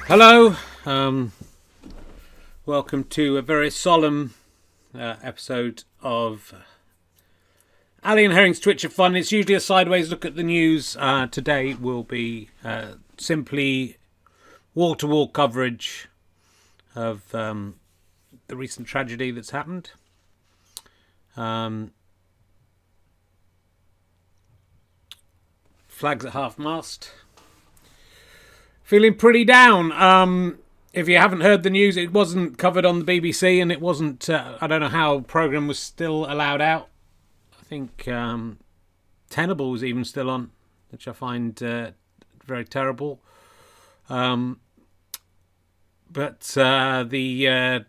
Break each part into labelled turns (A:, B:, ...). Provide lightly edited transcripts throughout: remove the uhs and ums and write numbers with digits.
A: Hello, welcome to a very solemn episode of Ali and Herring's Twitch of Fun. It's usually a sideways look at the news. Today will be simply wall-to-wall coverage of the recent tragedy that's happened. Flags at half-mast. Feeling pretty down. If you haven't heard the news, it wasn't covered on the BBC, and it wasn't. I don't know how programme was still allowed out. I think Tenable was even still on, which I find very terrible. But the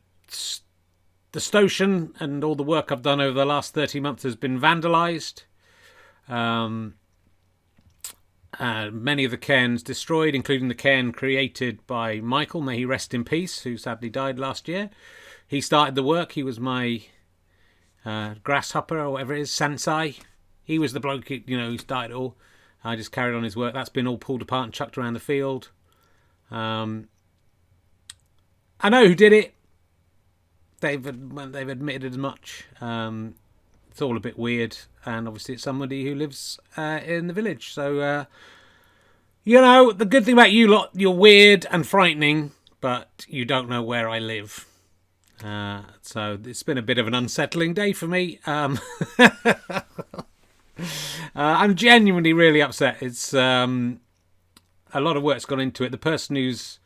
A: station and all the work I've done over the last 30 months has been vandalised. Many of the cairns destroyed, including the cairn created by Michael, may he rest in peace, who sadly died last year. He started the work. He was my grasshopper, or whatever it is, sensei. He was the bloke, who started it all. I just carried on his work. That's been all pulled apart and chucked around the field. I know who did it. They've admitted as much. It's all a bit weird, and obviously it's somebody who lives in the village. So, the good thing about you lot, you're weird and frightening, but you don't know where I live. So it's been a bit of an unsettling day for me. I'm genuinely really upset. It's a lot of work's gone into it. The person who's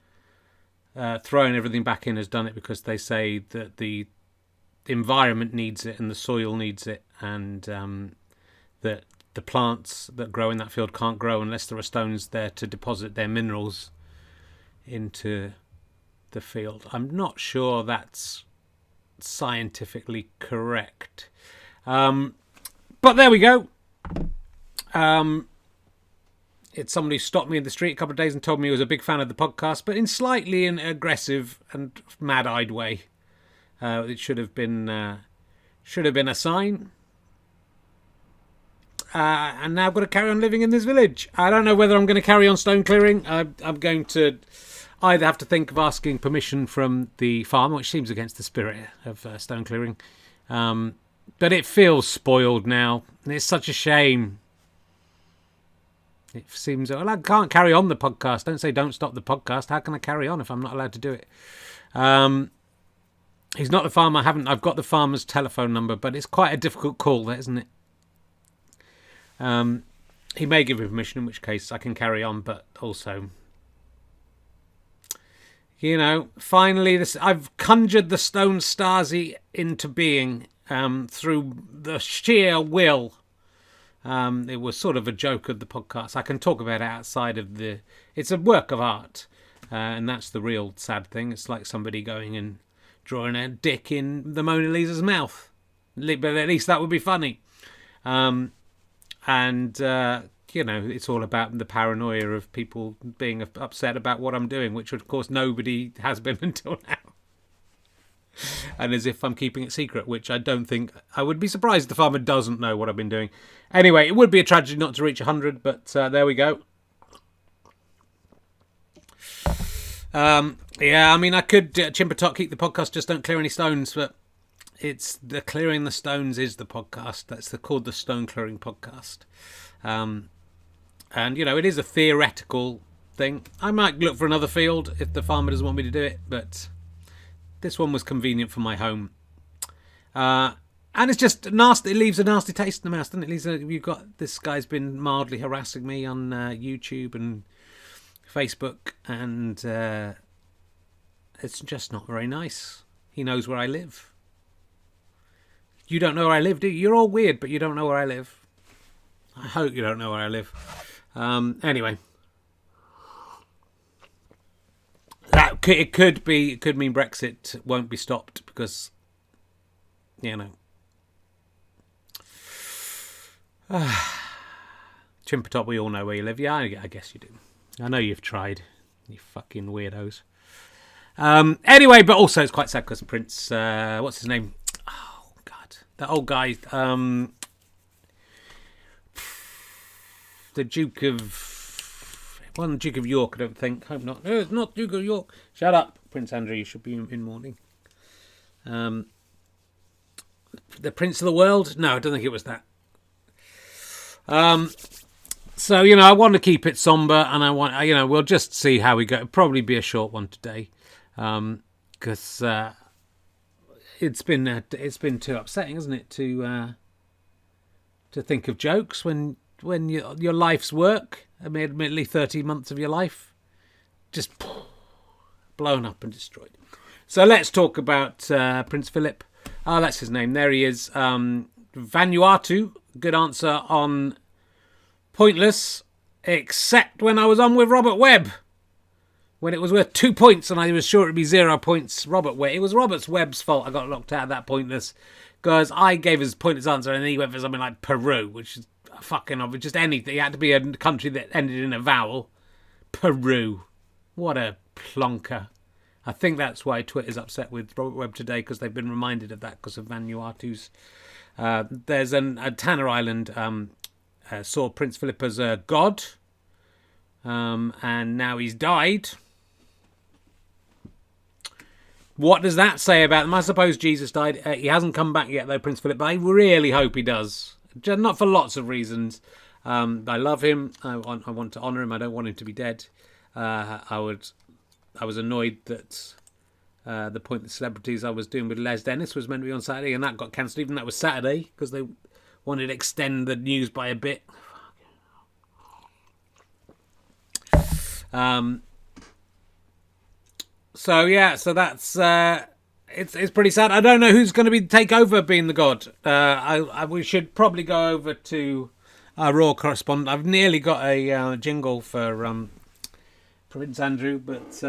A: throwing everything back in has done it because they say that the environment needs it and the soil needs it, and that the plants that grow in that field can't grow unless there are stones there to deposit their minerals into the field. I'm not sure that's scientifically correct, but there we go. It's somebody who stopped me in the street a couple of days and told me he was a big fan of the podcast, but in slightly an aggressive and mad-eyed way. It should have been a sign. And now I've got to carry on living in this village. I don't know whether I'm going to carry on stone clearing. I'm going to either have to think of asking permission from the farmer, which seems against the spirit of stone clearing. But it feels spoiled now. And it's such a shame. It seems, I can't carry on the podcast. Don't say don't stop the podcast. How can I carry on if I'm not allowed to do it? He's not the farmer. I've got the farmer's telephone number, but it's quite a difficult call, that isn't it? He may give me permission, in which case I can carry on, but also, finally, I've conjured the stone Stasi into being through the sheer will. It was sort of a joke of the podcast. I can talk about it outside of it's a work of art, and that's the real sad thing. It's like somebody going and drawing a dick in the Mona Lisa's mouth. But at least that would be funny. It's all about the paranoia of people being upset about what I'm doing, which, of course, nobody has been until now. And as if I'm keeping it secret, which I don't think. I would be surprised if the farmer doesn't know what I've been doing. Anyway, it would be a tragedy not to reach 100, but there we go. I could Chimpertot keep the podcast, just don't clear any stones, but it's the clearing the stones is the podcast. That's called the Stone Clearing Podcast. It is a theoretical thing. I might look for another field if the farmer doesn't want me to do it, but this one was convenient for my home. And it's just nasty. It leaves a nasty taste in the mouth, doesn't it? This guy's been mildly harassing me on YouTube and Facebook, and it's just not very nice. He knows where I live. You don't know where I live, do you? You're all weird, but you don't know where I live. I hope you don't know where I live. Anyway, it could mean Brexit won't be stopped because, Chimpertop, we all know where you live. Yeah, I guess you do. I know you've tried, you fucking weirdos. Anyway, but also it's quite sad because Prince, what's his name? Oh, God. That old guy, the Duke of... Wasn't Duke of York, I don't think. Hope not. No, it's not Duke of York. Shut up, Prince Andrew. You should be in mourning. The Prince of the World? No, I don't think it was that. So, I want to keep it somber, and I want, we'll just see how we go. It'll probably be a short one today, because it's been too upsetting, isn't it, to think of jokes when your life's work, admittedly 30 months of your life, just blown up and destroyed. So let's talk about Prince Philip. Oh, that's his name. There he is. Vanuatu. Good answer on pointless, except when I was on with Robert Webb, when it was worth 2 points and I was sure it'd be 0 points. It was Robert Webb's fault I got locked out of that pointless, because I gave his pointless answer and then he went for something like Peru, which is fucking obvious. Just anything. It had to be a country that ended in a vowel. Peru. What a plonker. I think that's why Twitter's upset with Robert Webb today, because they've been reminded of that because of Vanuatu's. There's a Tanner Island saw Prince Philip as a god, and now he's died. What does that say about them? I suppose Jesus died. He hasn't come back yet, though, Prince Philip, but I really hope he does. Not for lots of reasons. I love him. I want to honour him. I don't want him to be dead. I was annoyed that the Pointless Celebrities I was doing with Les Dennis was meant to be on Saturday, and that got cancelled, even though that was Saturday, because they wanted to extend the news by a bit. So that's it's pretty sad. I don't know who's going to take over being the god. We should probably go over to our Raw correspondent. I've nearly got a jingle for Prince Andrew, but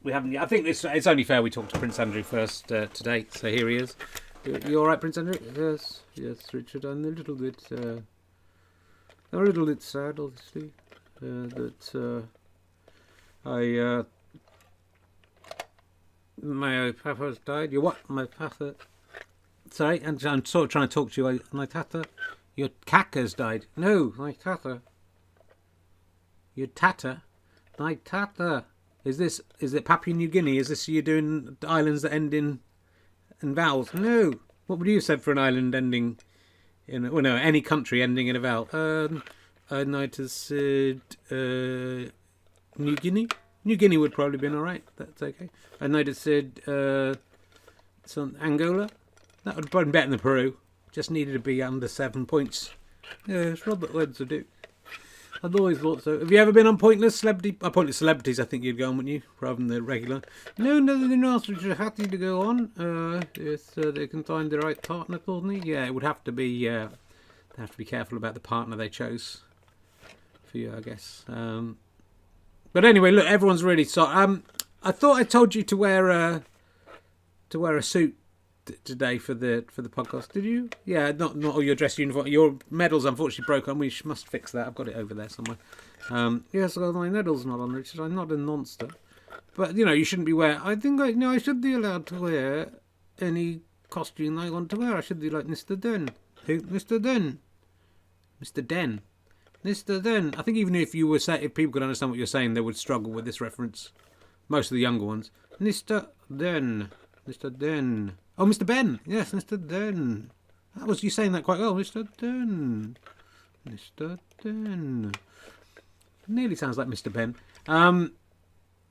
A: we haven't yet. I think it's only fair we talk to Prince Andrew first today. So here he is. You all right, Prince Andrew? Yes, Richard. I'm a little bit sad, obviously, that my papa's died. Your what? My papa. Sorry, and I'm sort of trying to talk to you. My tata. Your caca's died. No, my tata. Your tata. My tata. Is it Papua New Guinea? Is this you doing islands that end in vowels? No. What would you have said for an island ending in any country ending in a vowel? I might have said New Guinea. New Guinea would probably have been all right. That's okay. I might have said Angola. That would have been better than Peru. Just needed to be under 7 points. Yes, Robert Webb's a duke. I've always thought so. Have you ever been on Pointless Celebrities? I think you'd go on, wouldn't you? Rather than the regular. No, they're not happy to go on. If they can find the right partner for me. Yeah, it would have to be. They have to be careful about the partner they chose for you, I guess. But anyway, look, everyone's really sorry. I thought I told you to wear a suit today for the podcast. Did you? Yeah, not all your dress uniform. Your medal's unfortunately broken. We must fix that. I've got it over there somewhere. Yes, well, my medal's not on, Richard. I'm not a monster. But you shouldn't be wearing. I think I should be allowed to wear any costume I want to wear. I should be like Mr. Den. Who? Mr. Den. Mr. Den. Mr. Den. I think even if people could understand what you're saying, they would struggle with this reference. Most of the younger ones. Mr. Den. Mr. Den. Oh, Mr. Ben. Yes, Mr. Den. That was you saying that quite well. Mr. Den. Mr. Den. Nearly sounds like Mr. Ben.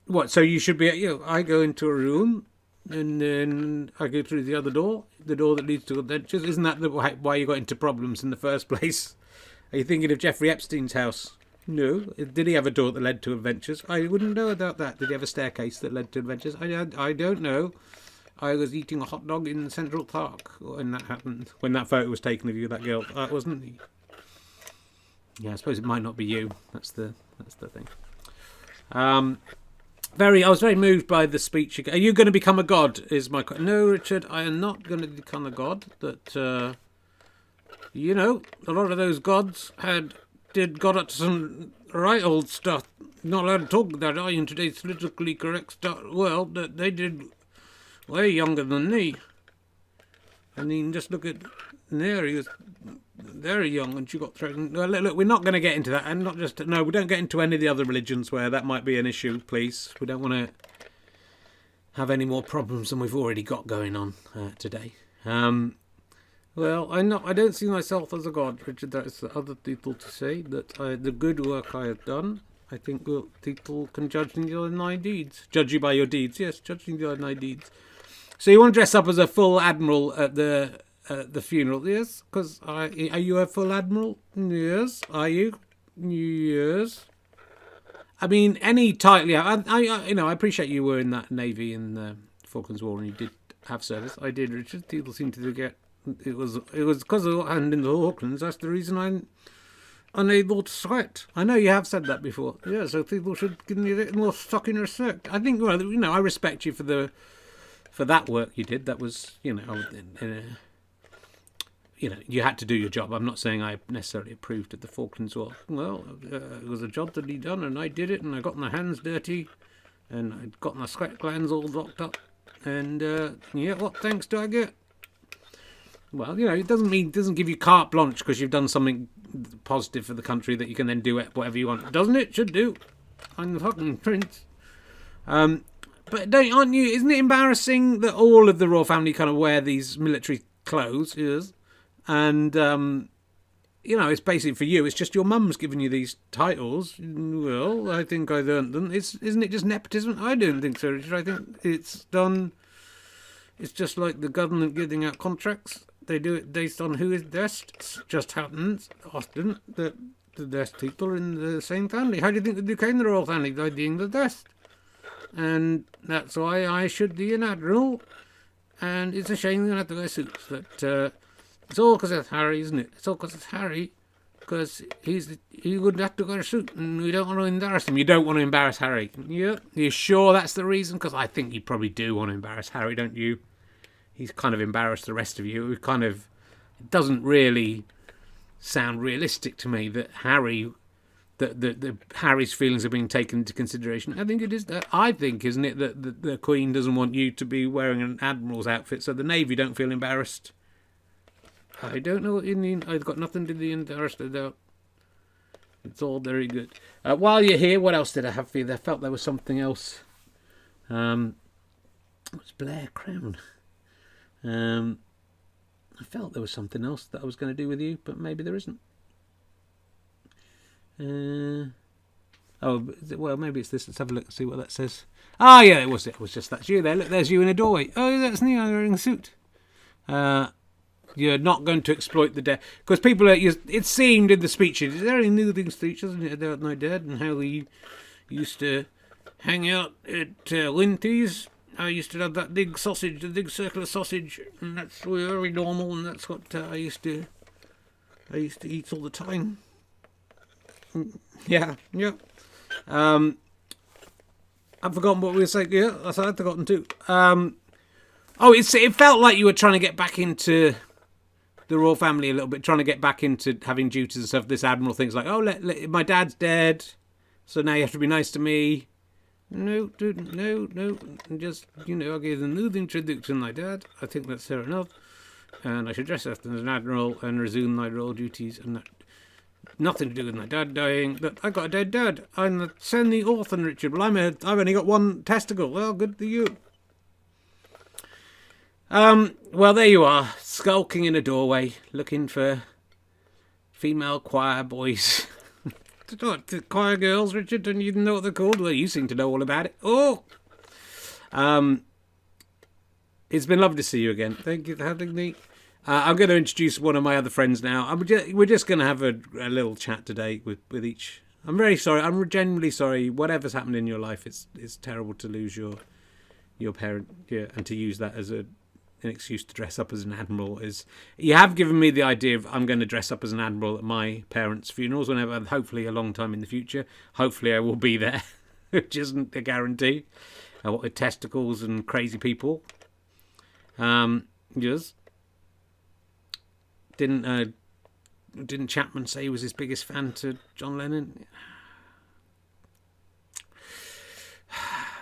A: What? So you should be. I go into a room, and then I go through the other door, the door that leads to adventures. Isn't that why you got into problems in the first place? Are you thinking of Jeffrey Epstein's house? No. Did he have a door that led to adventures? I wouldn't know about that. Did he have a staircase that led to adventures? I don't know. I was eating a hot dog in Central Park when that happened. When that photo was taken of you, that girl. That wasn't me. Yeah, I suppose it might not be you. That's the thing. I was very moved by the speech. Are you going to become a god? Is my question. No, Richard, I am not going to become a god. That a lot of those gods got up to some right old stuff. Not allowed to talk about that in today's politically correct world. That they did way younger than me. I mean, just look at there. He was very young and she got threatened. Well, look, we're not going to get into that. And not just, no, we don't get into any of the other religions where that might be an issue, please. We don't want to have any more problems than we've already got going on today. Well, I don't see myself as a god, Richard. That's the other people to say that the good work I have done. I think people can judge your nine deeds. Judge you by your deeds. Yes, judging your nine deeds. So you want to dress up as a full admiral at the funeral? Yes, because are you a full admiral? Yes. Are you? Yes. I mean, any title. Yeah, I appreciate you were in that navy in the Falklands War and you did have service. I did, Richard. People seem to get it was because of and in the Falklands. That's the reason I'm unable to sweat. I know you have said that before. Yeah, so people should give me a bit more stock in respect. I think, well, I respect you for that work you did. That was, you had to do your job. I'm not saying I necessarily approved of the Falklands War. Well, it was a job to be done, and I did it, and I got my hands dirty, and I got my sweat glands all locked up, and what thanks do I get? Well, it doesn't give you carte blanche because you've done something positive for the country that you can then do whatever you want, doesn't it? Should do. I'm the fucking prince. But isn't it embarrassing that all of the royal family kind of wear these military clothes? Yes. And it's basically for you. It's just your mum's giving you these titles. Well, I think I've earned them. Isn't it just nepotism? I don't think so, Richard. I think it's done. It's just like the government giving out contracts. They do it based on who is best. It just happens often that the best people are in the same family. How do you think they became the royal family? By being the best. And that's why I should be an admiral. And it's a shame they have to wear suits. But it's all because of Harry, isn't it? It's all because of Harry. Because he would have to wear a suit, and we don't want to embarrass him. You don't want to embarrass Harry. Yeah. You sure that's the reason? Because I think you probably do want to embarrass Harry, don't you? He's kind of embarrassed the rest of you. It doesn't really sound realistic to me that Harry's feelings are being taken into consideration. I think it is that. I think, isn't it, that the Queen doesn't want you to be wearing an admiral's outfit, so the Navy don't feel embarrassed. I don't know what you mean. I've got nothing to be embarrassed about. It's all very good. While you're here, what else did I have for you? I felt there was something else. What's Blair Crown? I felt there was something else that I was going to do with you, but maybe there isn't. Well, maybe it's this. Let's have a look and see what that says. Ah, yeah, it was just that's you there. Look, there's you in a doorway. Oh, that's me. I'm wearing a suit. You're not going to exploit the dead. Because people are, it seemed in the speeches, there any moving speeches, isn't it, about my dad and how he used to hang out at Linty's. I used to have that big sausage, the big circular sausage, and that's very normal, and that's what I used to eat all the time. Yeah. I've forgotten what we were saying. Yeah, I've forgotten too. It felt like you were trying to get back into the royal family a little bit, trying to get back into having duties and stuff. This admiral thing's like, my dad's dead, so now you have to be nice to me. No, dude, no. Just, I gave them the introduction to my dad. I think that's fair enough. And I should dress up as an admiral and resume my royal duties. And that, nothing to do with my dad dying. But I got a dead dad. I'm a semi-orphan, Richard. Well, I've only got one testicle. Well, good for you. Well, there you are, skulking in a doorway, looking for female choir boys. Choir girls, Richard, don't you even know what they're called? Well, you seem to know all about it. Oh! It's been lovely to see you again. Thank you for having me. I'm going to introduce one of my other friends now. We're just going to have a little chat today with each. I'm very sorry. I'm genuinely sorry. Whatever's happened in your life, it's terrible to lose your parent, yeah, and to use that as an excuse to dress up as an admiral. You have given me the idea of I'm going to dress up as an admiral at my parents' funerals whenever, hopefully a long time in the future. Hopefully I will be there, which isn't a guarantee. What with testicles and crazy people. Yes. Didn't Chapman say he was his biggest fan to John Lennon?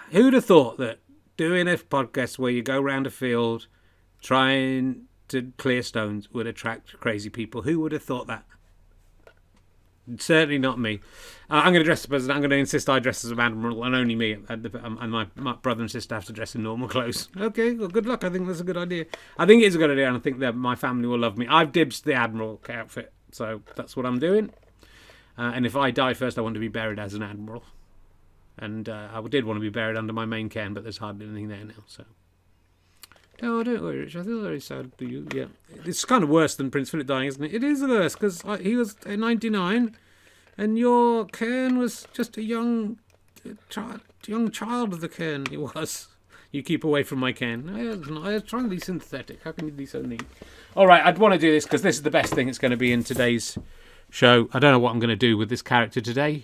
A: Who'd have thought that doing a podcast where you go around a field trying sculpted clear stones would attract crazy people. Who would have thought that? Certainly not me. I'm going to dress up as... I'm going to insist I dress as an admiral, and only me. And my brother and sister have to dress in normal clothes. Okay, well, good luck. I think that's a good idea. I think it is a good idea, and I think that my family will love me. I've dibsed the admiral outfit, so that's what I'm doing. And if I die first, I want to be buried as an admiral. And I did want to be buried under my main cairn, but there's hardly anything there now, so... Oh, don't worry, Rich. I feel very sad for you. Yeah, it's kind of worse than Prince Philip dying, isn't it? It is worse because he was 99, and your cairn was just a young child of the cairn. It was. You keep away from my cairn. I was trying to be synthetic. How can you be so neat? All right, I'd want to do this because this is the best thing it's going to be in today's show. I don't know what I'm going to do with this character today,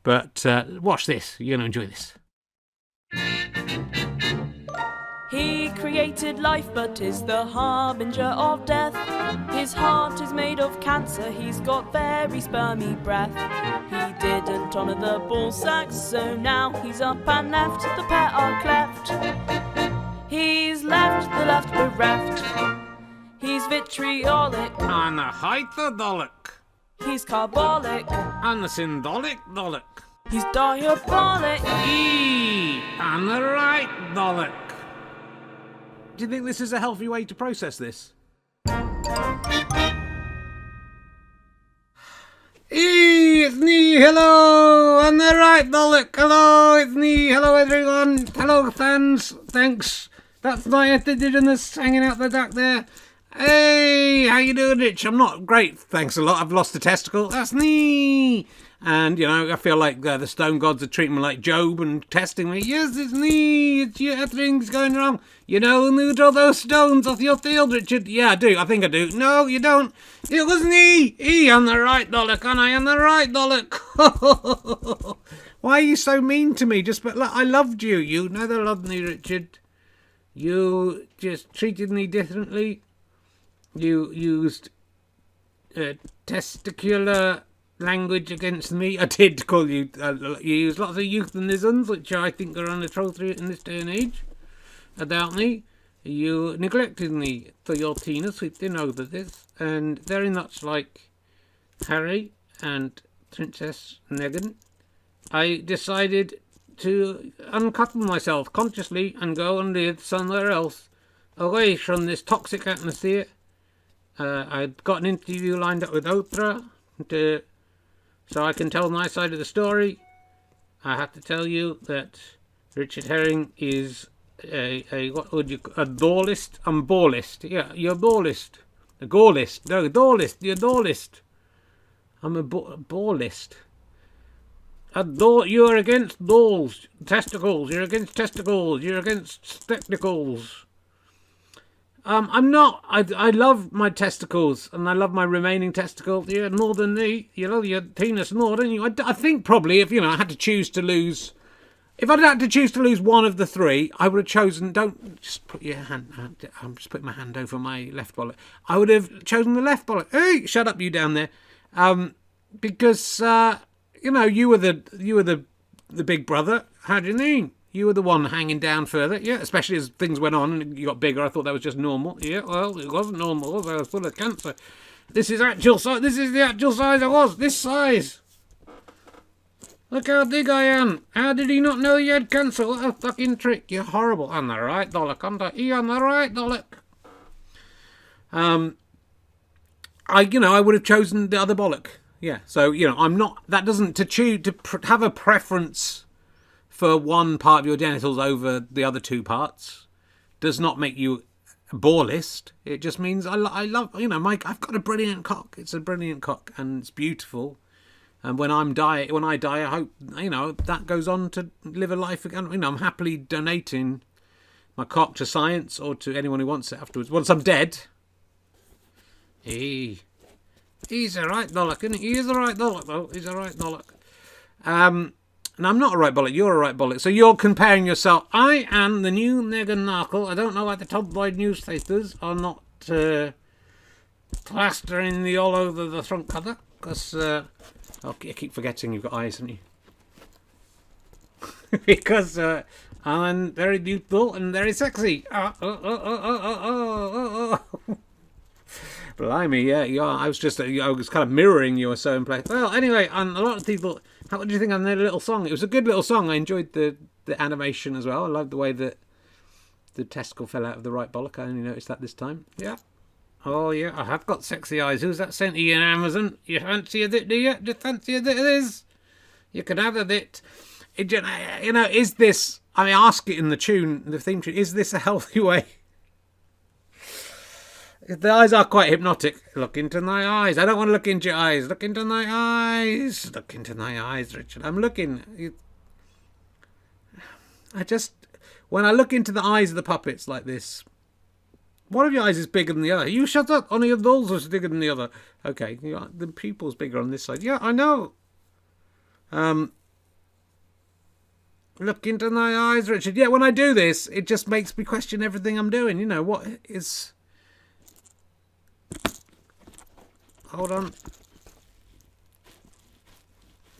A: but watch this. You're going to enjoy this.
B: He created life but is the harbinger of death. His heart is made of cancer, he's got very spermy breath. He didn't honour the ball sacks, so now he's up and left, the pair are cleft. He's left the left bereft. He's vitriolic
A: And the hyperdolic.
B: He's carbolic
A: And the syndolic dolic.
B: He's diabolic
A: And the right dolic. Do you think this is a healthy way to process this? It's me, hello, and the right bollock, hello, it's me, hello everyone, hello fans, thanks, that's my indigenous hanging out the duck there. Hey, how you doing, Rich? I'm not great, thanks a lot, I've lost a testicle, that's me. And, you know, I feel like the stone gods are treating me like Job and testing me. Yes, it's me. It's you. Everything's going wrong. You know who drew those stones off your field, Richard? Yeah, I do. I think I do. No, you don't. It was me. I'm the right Bollock, and I am the right Bollock. Why are you so mean to me? But look, I loved you. You never loved me, Richard. You just treated me differently. You used testicular language against me. I did call you. You use lots of euphemisms, which I think are unatrocious in this day and age, about me. You neglected me for your teeners. We didn't know this, and very much like Harry and Princess Meghan, I decided to uncouple myself consciously and go and live somewhere else, away from this toxic atmosphere. I'd got an interview lined up with Oprah so I can tell my side of the story. I have to tell you that Richard Herring is a what would you a doorlist? I'm ballist. Yeah, you're ballist. A gorlist. No, doorlist. You're doorlist. I'm a ballist. You're against dolls, testicles. You're against testicles. You're against spectacles. I'm not. I love my testicles, and I love my remaining testicles. You're more than me. You love your penis more, don't you? I think probably if I had to choose to lose, if I'd had to choose to lose one of the three, I would have chosen. Don't just put your hand. I'm just putting my hand over my left bollock. I would have chosen the left bollock. Hey, shut up, you down there. Because you were the big brother. How do you mean? You were the one hanging down further, yeah, especially as things went on and you got bigger. I thought that was just normal. Yeah, well, it wasn't normal. I was full of cancer. This is actual size. This is the actual size I was. This size. Look how big I am. How did he not know he had cancer? What a fucking trick. You're horrible. I'm the right Bollock. I'm the right Bollock. I would have chosen the other Bollock. Yeah, so, I'm not... That doesn't... To have a preference for one part of your genitals over the other two parts does not make you a ballist. It just means I love, I've got a brilliant cock. It's a brilliant cock and it's beautiful. And when I die, I hope, that goes on to live a life again. I'm happily donating my cock to science or to anyone who wants it afterwards. Once I'm dead. He's a right Bollock, isn't he? He is a right Bollock, though. He's a right Bollock. And I'm not a right Bollock, you're a right Bollock. So you're comparing yourself. I am the new Meghan Markle. I don't know why the tabloid newspapers are not plastering me all over the front cover. Because I keep forgetting you've got eyes, haven't you? Because I'm very beautiful and very sexy. Blimey, yeah, you are. I was kind of mirroring your sewing play. Well, anyway, and a lot of people. How do you think I made a little song? It was a good little song. I enjoyed the animation as well. I loved the way that the testicle fell out of the right bollock. I only noticed that this time. Yeah. Oh yeah, I have got sexy eyes. Who's that sent you in Amazon? You fancy a bit, do you? Do you fancy a bit of this? You can have a bit. You know, is this? I mean, ask it in the tune, the theme tune. Is this a healthy way? The eyes are quite hypnotic. Look into my eyes. I don't want to look into your eyes. Look into my eyes. Look into my eyes, Richard. I'm looking. When I look into the eyes of the puppets like this, one of your eyes is bigger than the other. You shut up. One of your balls is bigger than the other. Okay, the pupil's bigger on this side. Yeah, I know. Look into my eyes, Richard. Yeah, when I do this, it just makes me question everything I'm doing. You know, what is... Hold on.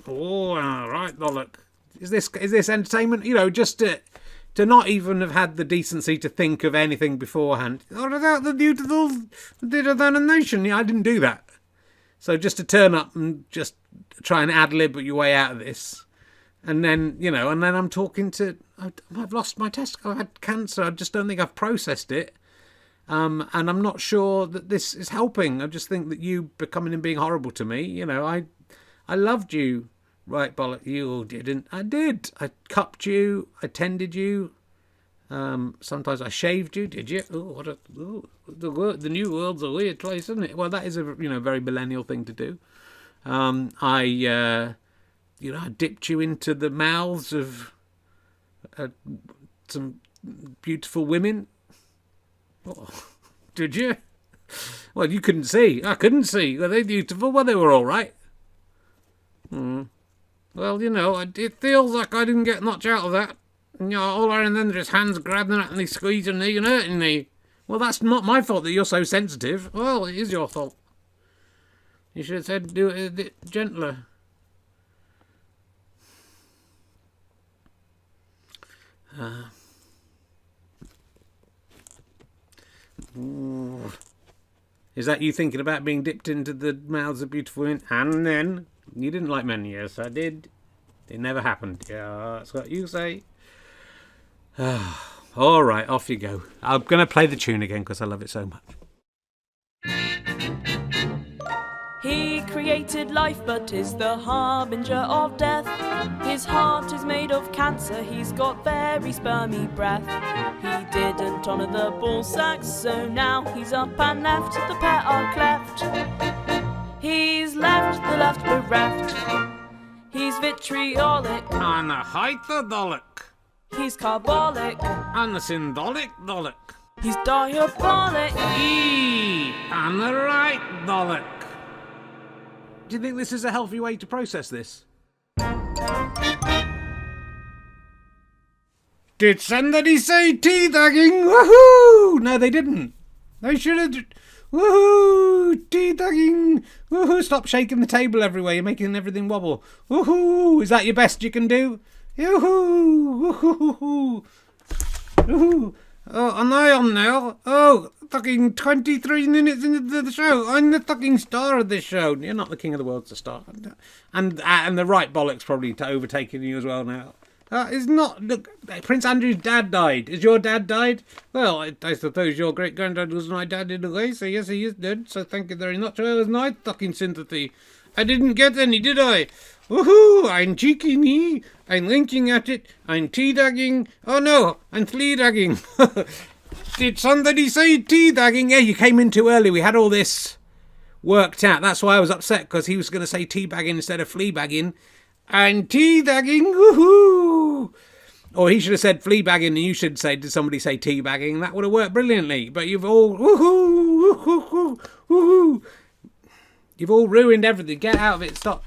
A: Oh, right, Bollock. Is this entertainment? You know, just to not even have had the decency to think of anything beforehand. What about the beautiful determination? Yeah, I didn't do that. So just to turn up and just try and ad-lib your way out of this. And then, you know, I'm talking to... I've lost my testicle. I've had cancer. I just don't think I've processed it. And I'm not sure that this is helping. I just think that you becoming and being horrible to me, you know, I loved you. Right, Bollock, you didn't. I did. I cupped you. I tended you. Sometimes I shaved you. Did you? The new world's a weird place, isn't it? Well, that is a very millennial thing to do. I dipped you into the mouths of some beautiful women. Oh, did you? Well, you couldn't see. I couldn't see. Were they beautiful? Well, they were all right. Well, you know, it feels like I didn't get much out of that. You know, all right, and then there's hands grabbing at me, squeezing me and hurting me. Well, that's not my fault that you're so sensitive. Well, it is your fault. You should have said do it a bit gentler. Is that you thinking about being dipped into the mouths of beautiful women? And then you didn't like men. Yes, I did. It never happened. Yeah, that's what you say. All right, off you go. I'm going to play the tune again because I love it so much.
B: He created life but is the harbinger of death. His heart is made of cancer, he's got very spermy breath. He didn't honour the ball sacks, so now he's up and left, the pair are cleft. He's left the left bereft. He's vitriolic.
A: And the height of Bollock.
B: He's carbolic.
A: And the symbolic Bollock.
B: He's diabolic.
A: And the right Bollock. Do you think this is a healthy way to process this? Did somebody say teabagging? Woohoo! No, they didn't. They should have... Woohoo! Teabagging! Woohoo! Stop shaking the table everywhere. You're making everything wobble. Woohoo! Is that your best you can do? Yoo-hoo! Woohoo! Woohoo! Oh, am I on now? Oh, fucking 23 minutes into the show. I'm the fucking star of this show. You're not the king of the world to star. And the right bollock's probably overtaking you as well now. It's not... Look, Prince Andrew's dad died. Is your dad died? Well, I suppose your great-granddad was my dad in a way, so yes, he is dead. So thank you very much. Well, it was my fucking sympathy. I didn't get any, did I? Woohoo! I'm cheeky me. I'm linking at it. I'm tea-dagging. Oh no, I'm flea-dagging. Did somebody say tea-dagging? Yeah, you came in too early. We had all this worked out. That's why I was upset, because he was going to say tea-bagging instead of flea-bagging. And tea-dagging, woohoo! Or he should have said flea-bagging, and you should say, did somebody say tea-bagging? That would have worked brilliantly. But you've all, woohoo, woohoo, woohoo. You've all ruined everything. Get out of it. Stop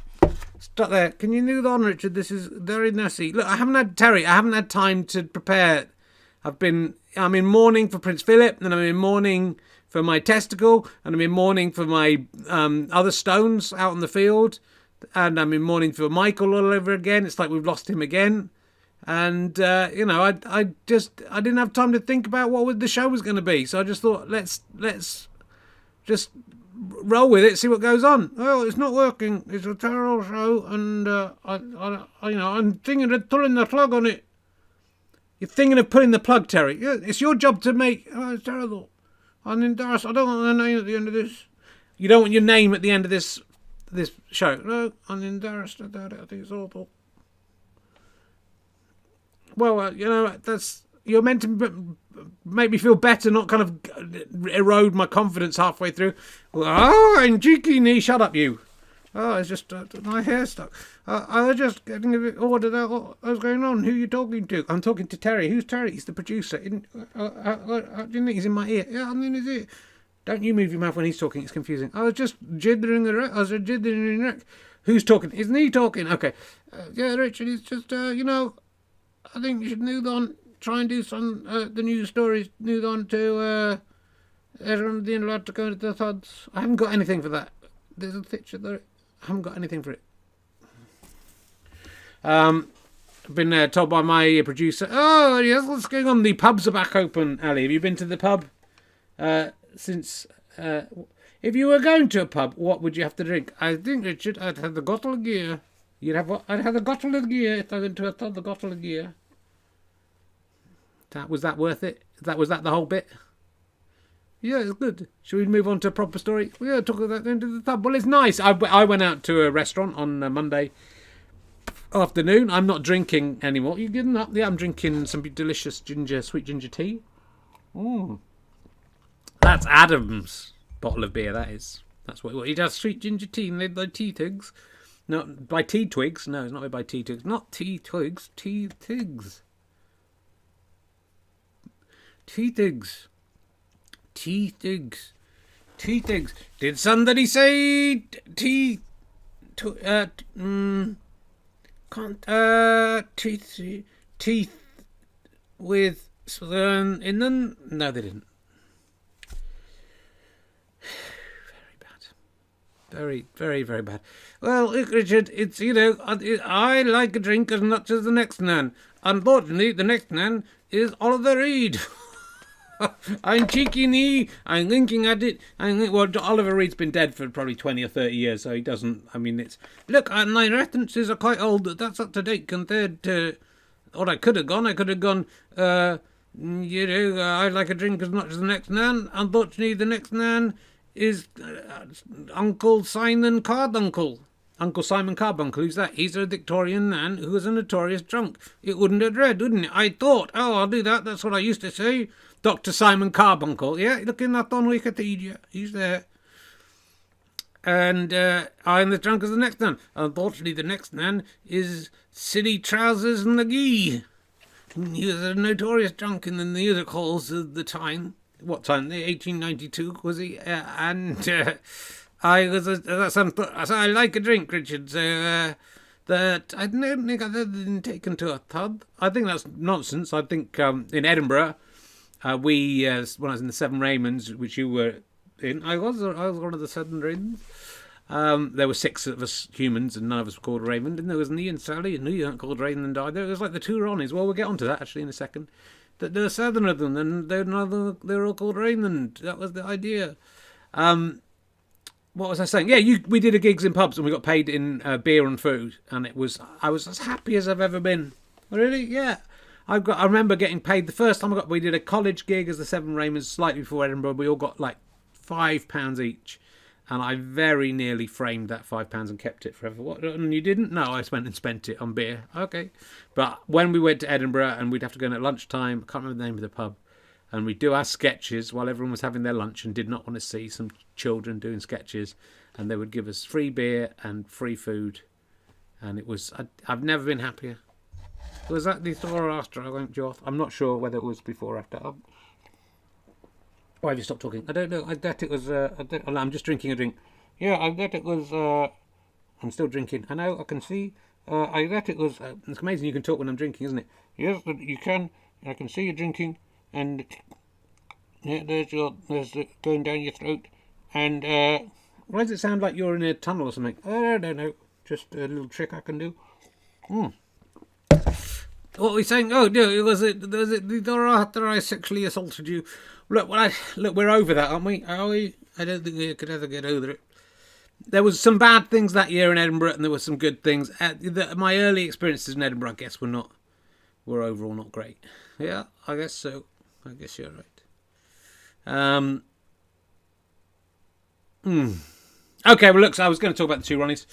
A: there. Can you move on, Richard? This is very messy. Look, I haven't had time to prepare. I'm in mourning for Prince Philip, and I'm in mourning for my testicle, and I'm in mourning for my other stones out in the field, and I'm in mourning for Michael all over again. It's like we've lost him again. And, I didn't have time to think about what the show was going to be. So I just thought, let's just roll with it, see what goes on. Well, it's not working. It's a terrible show, and I'm thinking of pulling the plug on it. You're thinking of pulling the plug, Terry. Yeah, it's your job to make. Oh, it's terrible. I'm embarrassed. I don't want my name at the end of this. You don't want your name at the end of this show. No, I'm embarrassed about it. I think it's awful. Well, you're meant to make me feel better, not kind of erode my confidence halfway through. Oh, and cheeky knee, shut up, you. Oh, it's just my hair stuck. I was just getting a bit ordered out. What was going on? Who are you talking to? I'm talking to Tery. Who's Tery? He's the producer. How do you think he's in my ear? Yeah, I'm in his ear. Don't you move your mouth when he's talking. It's confusing. I was just jiddering the wreck. I was jiddering the wreck. Who's talking? Isn't he talking? Okay. Yeah, Richard, it's just, I think you should move on. Try and do some, the news stories. Move on to, everyone being allowed to go into the thuds. I haven't got anything for that. There's a picture there. I haven't got anything for it. I've been told by my producer, oh, yes, what's going on? The pubs are back open, Ali. Have you been to the pub since... if you were going to a pub, what would you have to drink? I think, Richard, I'd have the bottle of gear. You'd have what? I'd have the bottle of gear if I went to a pub, the bottle of gear. Was that worth it? Was that the whole bit? Yeah, it's good. Should we move on to a proper story? Yeah, talk about that into the pub. Well, it's nice. I went out to a restaurant on Monday afternoon. I'm not drinking anymore. You getting up? Yeah, I'm drinking some delicious sweet ginger tea. That's Adam's bottle of beer, that is. That's what he does, sweet ginger tea, made by tea twigs. No, by tea twigs. No, it's not made by tea twigs. Not tea twigs, tea twigs. Tea twigs. Tea twigs. Tea twigs. Did somebody say tea... teeth with in them? No, they didn't. Very bad. Very, very, very bad. Well, look, Richard, it's, I like a drink as much as the next man. Unfortunately, the next man is Oliver Reed. I'm cheeky knee. I'm linking at it. Well, Oliver Reed's been dead for probably 20 or 30 years, so he doesn't. I mean, it's look. My references are quite old. That's up to date compared to what I could have gone. I could have gone. I like a drink as much as the next man. Unfortunately, the next man is Uncle Simon Carbunkle. Uncle Simon Carbunkle, who's that? He's a Victorian man who was a notorious drunk. It wouldn't have read, wouldn't it? I thought, I'll do that. That's what I used to say. Dr. Simon Carbunkle. Yeah, looking that on Wikipedia. He's there. And I'm as drunk as the next man. Unfortunately, the next man is Silly Trousers McGee. He was a notorious drunk in the music halls of the time. What time? 1892, was he? I like a drink, Richard. So that I don't think I've ever been taken to a pub. I think that's nonsense. I think in Edinburgh, when I was in the Seven Raymonds, which you were in, I was one of the Seven Raymonds. There were 6 of us humans, and none of us were called Raymond. And there was me and Sally, and you weren't called Raymond either. It was like the 2 Ronnies. Well, we'll get onto that actually in a second. There were 7 of them, and they were all called Raymond. That was the idea. What was I saying? Yeah, we did a gigs in pubs and we got paid in beer and food, and I was as happy as I've ever been. Really? Yeah. I remember getting paid the first time we did a college gig as the Seven Raymonds slightly before Edinburgh. We all got like £5 each, and I very nearly framed that £5 and kept it forever. What? And you didn't? No, I went and spent it on beer. Okay, but when we went to Edinburgh and we'd have to go in at lunchtime, I can't remember the name of the pub. And we'd do our sketches while everyone was having their lunch and did not want to see some children doing sketches. And they would give us free beer and free food. And it was... I've never been happier. Was that before or after I went off? I'm not sure whether it was before or after. Why have you stopped talking? I don't know. I bet it was... I'm just drinking a drink. Yeah, I bet it was... I'm still drinking. I know, I can see. I bet it was... it's amazing you can talk when I'm drinking, isn't it? Yes, you can. I can see you drinking. And yeah, there's it going down your throat. And why does it sound like you're in a tunnel or something? I don't know. Just a little trick I can do. What were we saying? Oh, no, was it after I sexually assaulted you? Look, we're over that, aren't we? Are we? I don't think I could ever get over it. There was some bad things that year in Edinburgh, and there were some good things. My early experiences in Edinburgh, I guess, were overall not great. Yeah, I guess so. I guess you're right. Okay, well, look, so I was going to talk about the two Ronnies.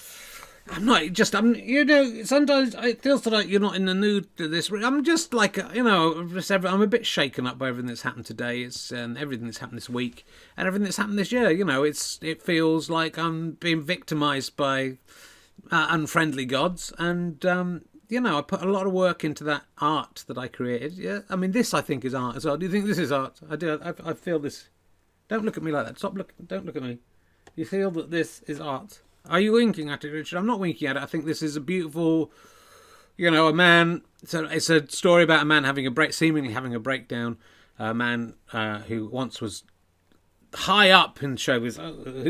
A: Sometimes it feels like you're not in the mood for this. I'm just like, I'm a bit shaken up by everything that's happened today. It's everything that's happened this week and everything that's happened this year. It feels like I'm being victimised by unfriendly gods. And, I put a lot of work into that art that I created. Yeah, I mean, this I think is art as well. Do you think this is art? I do. I feel this. Don't look at me like that. Stop looking. Don't look at me. You feel that this is art. Are you winking at it, Richard? I'm not winking at it. I think this is a beautiful, a man. It's a story about a man seemingly having a breakdown. A man who once was high up in showbiz.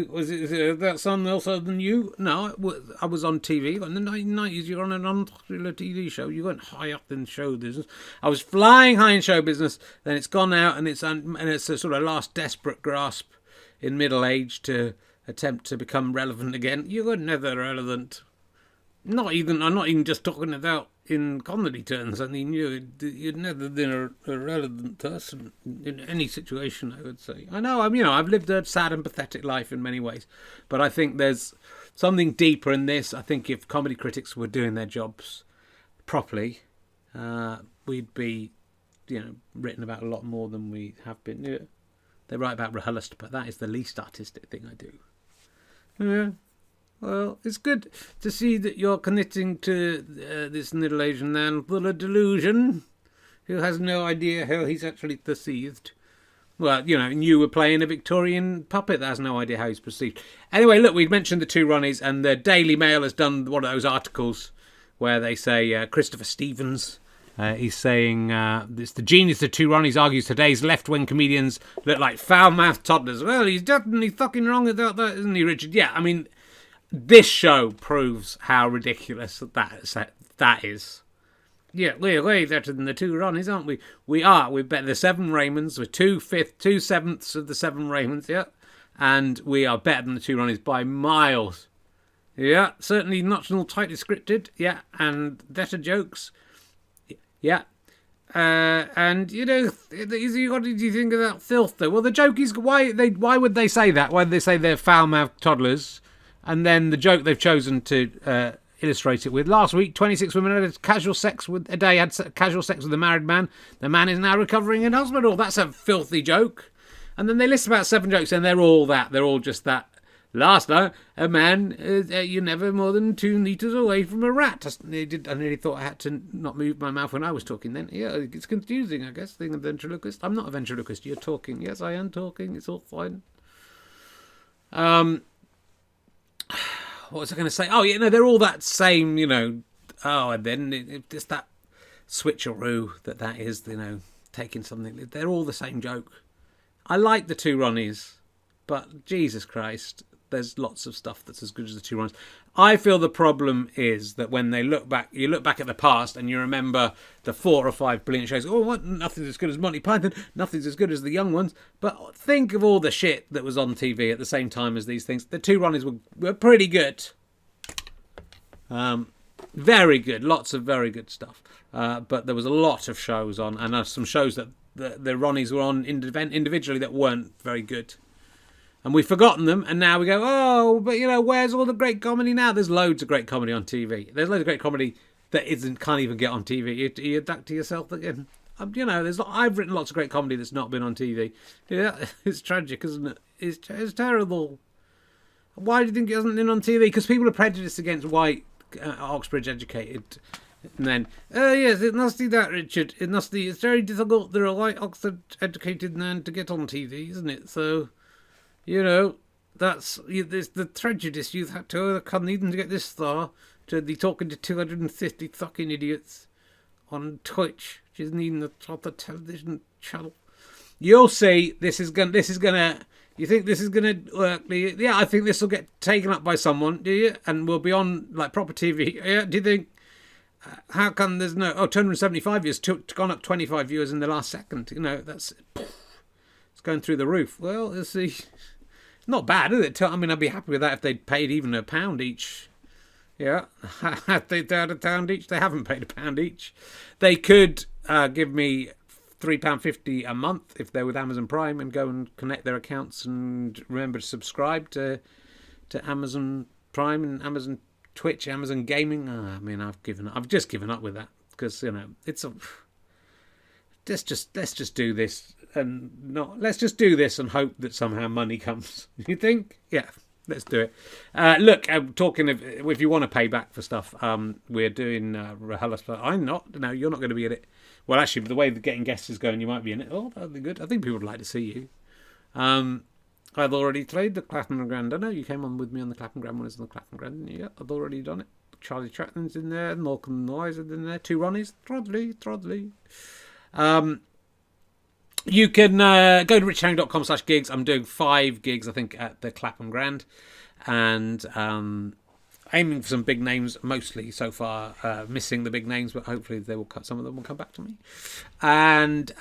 A: Was it that someone else other than you? No, I was on TV. In the 1990s, you were on an unpopular TV show. You weren't high up in show business. I was flying high in show business. Then it's gone out, and it's a sort of last desperate grasp in middle age to attempt to become relevant again. You were never relevant. I'm not even just talking about in comedy terms. I mean, you'd never been a relevant person in any situation, I would say. I know, I've lived a sad and pathetic life in many ways, but I think there's something deeper in this. I think if comedy critics were doing their jobs properly, we'd be, written about a lot more than we have been. Yeah. They write about rehearsed, but that is the least artistic thing I do. Yeah. Well, it's good to see that you're connecting to this Middle Asian man full of delusion, who has no idea how he's actually perceived. Well, and you were playing a Victorian puppet that has no idea how he's perceived. Anyway, look, we've mentioned the two Ronnies, and the Daily Mail has done one of those articles where they say Christopher Stevens, he's saying, it's the genius of two Ronnies argues today's left-wing comedians look like foul-mouthed toddlers. Well, he's definitely fucking wrong about that, isn't he, Richard? Yeah, I mean, this show proves how ridiculous that is. Yeah, we're way better than the two Ronnies, aren't we? We are. We're better than the seven Raymonds. We're 2/7 of the seven Raymonds, yeah. And we are better than the two Ronnies by miles. Yeah, certainly not all tightly scripted, yeah, and better jokes. Yeah. And, what did you think of that filth, though? Well, the joke is, why would they say that? Why would they say they're foul-mouthed toddlers? And then the joke they've chosen to illustrate it with. Last week, 26 women had casual sex with a married man. The man is now recovering in hospital. That's a filthy joke. And then they list about 7 jokes, and they're all that. They're all just that. Last night, a man, you're never more than 2 meters away from a rat. I nearly thought I had to not move my mouth when I was talking then. Yeah, it's confusing, I guess, being a ventriloquist. I'm not a ventriloquist. You're talking. Yes, I am talking. It's all fine. What was I going to say? Oh, they're all that same, and then it's that switcheroo that is, taking something. They're all the same joke. I like the two Ronnies, but Jesus Christ, there's lots of stuff that's as good as the two Ronnies. I feel the problem is that when they look back, you look back at the past and you remember the 4 or 5 brilliant shows. Oh, what? Nothing's as good as Monty Python. Nothing's as good as the young ones. But think of all the shit that was on TV at the same time as these things. The two Ronnies were pretty good. Very good. Lots of very good stuff. But there was a lot of shows on, and some shows that the Ronnies were on individually that weren't very good. And we've forgotten them, and now we go, oh, but where's all the great comedy now? There's loads of great comedy on TV. There's loads of great comedy that can't even get on TV. You adapt to yourself again. I've written lots of great comedy that's not been on TV. Yeah, it's tragic, isn't it? It's terrible. Why do you think it hasn't been on TV? Because people are prejudiced against white, Oxbridge educated. And then, yes, it must be that, Richard. It's very difficult for a white Oxford educated man to get on TV, isn't it? So, there's the prejudice you've had to overcome even to get this far, to be talking to 250 fucking idiots on Twitch, which isn't even the proper television channel. You'll see, this is gonna. You think this is gonna work? Yeah, I think this will get taken up by someone. Do you? And we'll be on like proper TV. Yeah. Do you think? How come there's no? 275 views, gone up 25 viewers in the last second. It's going through the roof. Well, let's see. Not bad, is it? I mean, I'd be happy with that if they'd paid even £1 each. Yeah, they had £1 each. They haven't paid £1 each. They could give me £3.50 a month if they're with Amazon Prime and go and connect their accounts and remember to subscribe to Amazon Prime and Amazon Twitch, Amazon Gaming. I mean, I've just given up with that because it's a. Let's just do this let's just do this and hope that somehow money comes. You think? Yeah. Let's do it. Look, I'm talking of, if you want to pay back for stuff, we're doing Rahelis. I'm not. No, you're not going to be in it. Well, actually, the way the Getting Guests is going, you might be in it. Oh, that'd be good. I think people would like to see you. I've already played the Clapham Grand. I know you came on with me on the Clapham Grand when I was on the Clapham Grand, didn't you? Yeah, I've already done it. Charlie Tratton's in there. Malcolm Noyes is in there. 2 Ronnies. Trodley. You can go to richherring.com/gigs. I'm doing 5 gigs, I think, at the Clapham Grand. And aiming for some big names, mostly so far. Missing the big names, but hopefully some of them will come back to me. And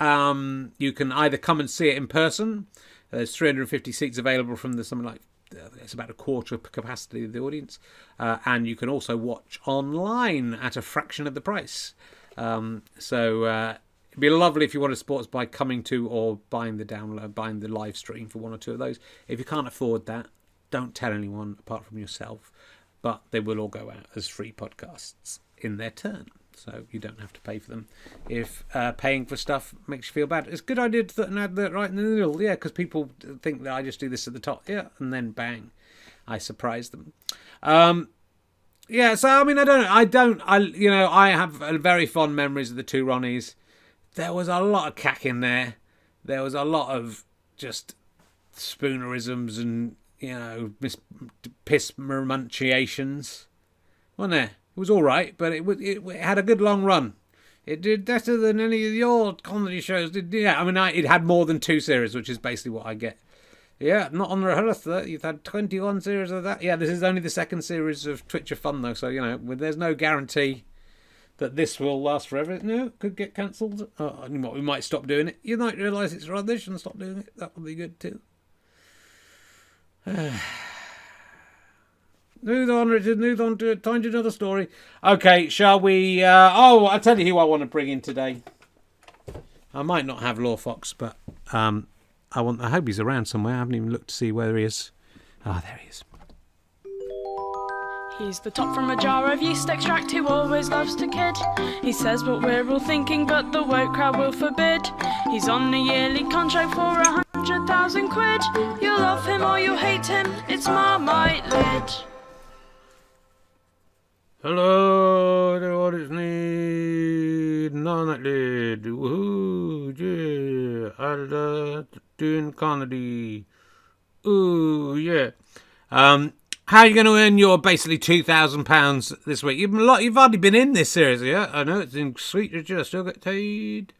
A: you can either come and see it in person. There's 350 seats available from something like, it's about a quarter of capacity of the audience. And you can also watch online at a fraction of the price. It'd be lovely if you want to support us by coming to or buying the download, buying the live stream for 1 or 2 of those. If you can't afford that, don't tell anyone apart from yourself. But they will all go out as free podcasts in their turn. So you don't have to pay for them. If paying for stuff makes you feel bad, it's a good idea to put an advert right in the middle. Yeah, because people think that I just do this at the top. Yeah, and then bang, I surprise them. Yeah, so I mean, I have very fond memories of the 2 Ronnies. There was a lot of cack in there. There was a lot of just spoonerisms and, piss renunciations. Wasn't there? It was all right, but it had a good long run. It did better than any of the old comedy shows did. Yeah, I mean, it had more than 2 series, which is basically what I get. Yeah, not on Rahelis. You've had 21 series of that. Yeah, this is only the 2nd series of Twitcher Fun, though, so, there's no guarantee that this will last forever. No, it could get cancelled. We might stop doing it. You might realise it's rubbish and stop doing it. That would be good too. Move on, Richard. Move on to time to another story. Okay, shall we? I'll tell you who I want to bring in today. I might not have Law Fox, but I hope he's around somewhere. I haven't even looked to see where he is. Ah, there he is.
B: He's the top from a jar of yeast extract who always loves to kid. He says what we're all thinking, but the woke crowd will forbid. He's on a yearly contract for 100,000 quid. You'll love him or you'll hate him, it's Marmite Lid.
A: Hello, what is need? Marmite Lid. Woohoo, yeah. I love doing comedy. Ooh, yeah. How are you going to earn your basically £2,000 this week? You've already been in this series, yeah? I know it's in Sweet Richard. I still get paid,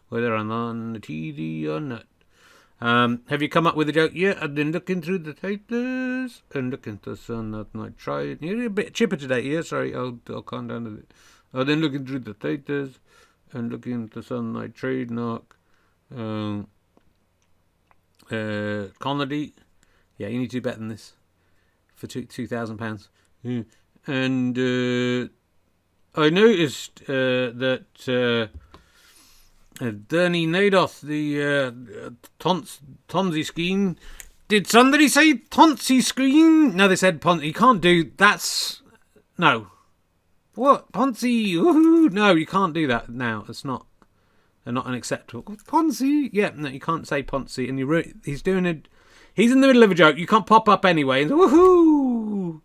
A: whether I'm on the TV or not. Have you come up with a joke yet? I've been looking through the taters and looking to sun that night. Tried. You're a bit chipper today, yeah? Sorry, I'll calm down a bit. I've been looking through the taters and looking to sun night trade knock. Comedy. Yeah, you need to do better than this. For £2,000. And I noticed that Bernie Nadoff, the Tonzi screen. Did somebody say Tonzi screen? No, they said Ponzi. You can't do that's no. What Ponzi? Woohoo! No, you can't do that now. It's not. They're not unacceptable. Ponzi? Yeah, no, you can't say Ponzi. And he's doing it. He's in the middle of a joke. You can't pop up anyway. And woohoo!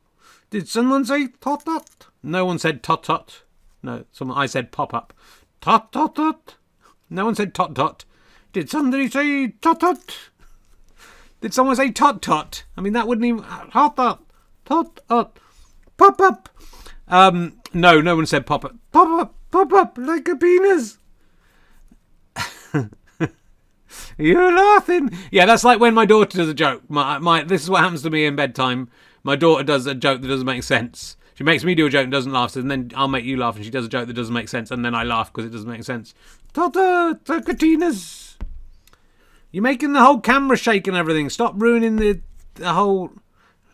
A: Did someone say tot tot? No one said tot tot. No, I said pop up. Tot tot tot. No one said tot tot. Did somebody say tot tot? Did someone say tot tot? I mean, that wouldn't even tot tot tot pop up. No one said pop up. Pop up like a penis. You're laughing. Yeah, that's like when my daughter does a joke. This is what happens to me in bedtime. My daughter does a joke that doesn't make sense. She makes me do a joke and doesn't laugh, and then I'll make you laugh, and she does a joke that doesn't make sense, and then I laugh because it doesn't make sense. Tata, Takatinas. You're making the whole camera shake and everything. Stop ruining the the whole...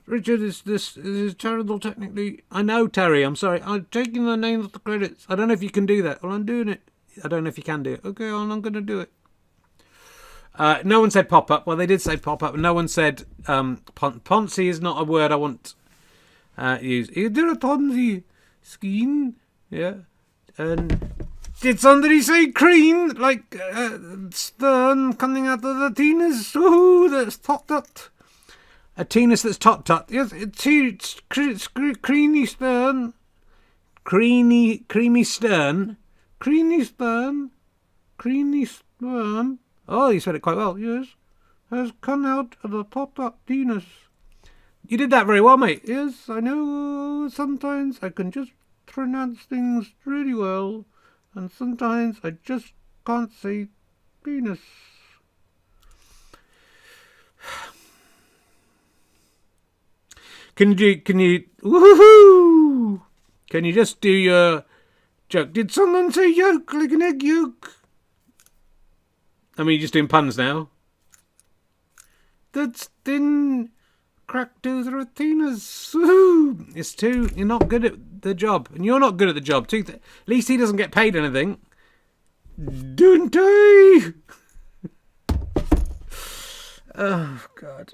A: Richard, this is terrible technically. I know, Terry, I'm sorry. I'm taking the name of the credits. I don't know if you can do that. Well, I'm doing it. I don't know if you can do it. Okay, well, I'm going to do it. No one said pop-up. Well, they did say pop-up. No one said Ponzi is not a word I want use. Is there a Ponzi scheme? Yeah. And did somebody say cream? Like stern coming out of the penis? Ooh, that's tot-tot. A penis that's tot-tot. Yes, it's creamy stern. Creamy stern. Creamy stern. Creamy stern. Oh, you said it quite well. Yes. Has come out of a pop-up penis. You did that very well, mate. Yes, I know. Sometimes I can just pronounce things really well. And sometimes I just can't say penis. Can you, woohoo! Can you just do your joke? Did someone say yolk like an egg yolk? I mean, you're just doing puns now. That's thin, cracked those retinas. Woohoo! It's too, you're not good at the job. And you're not good at the job too. At least he doesn't get paid anything. Don't I? Oh, God.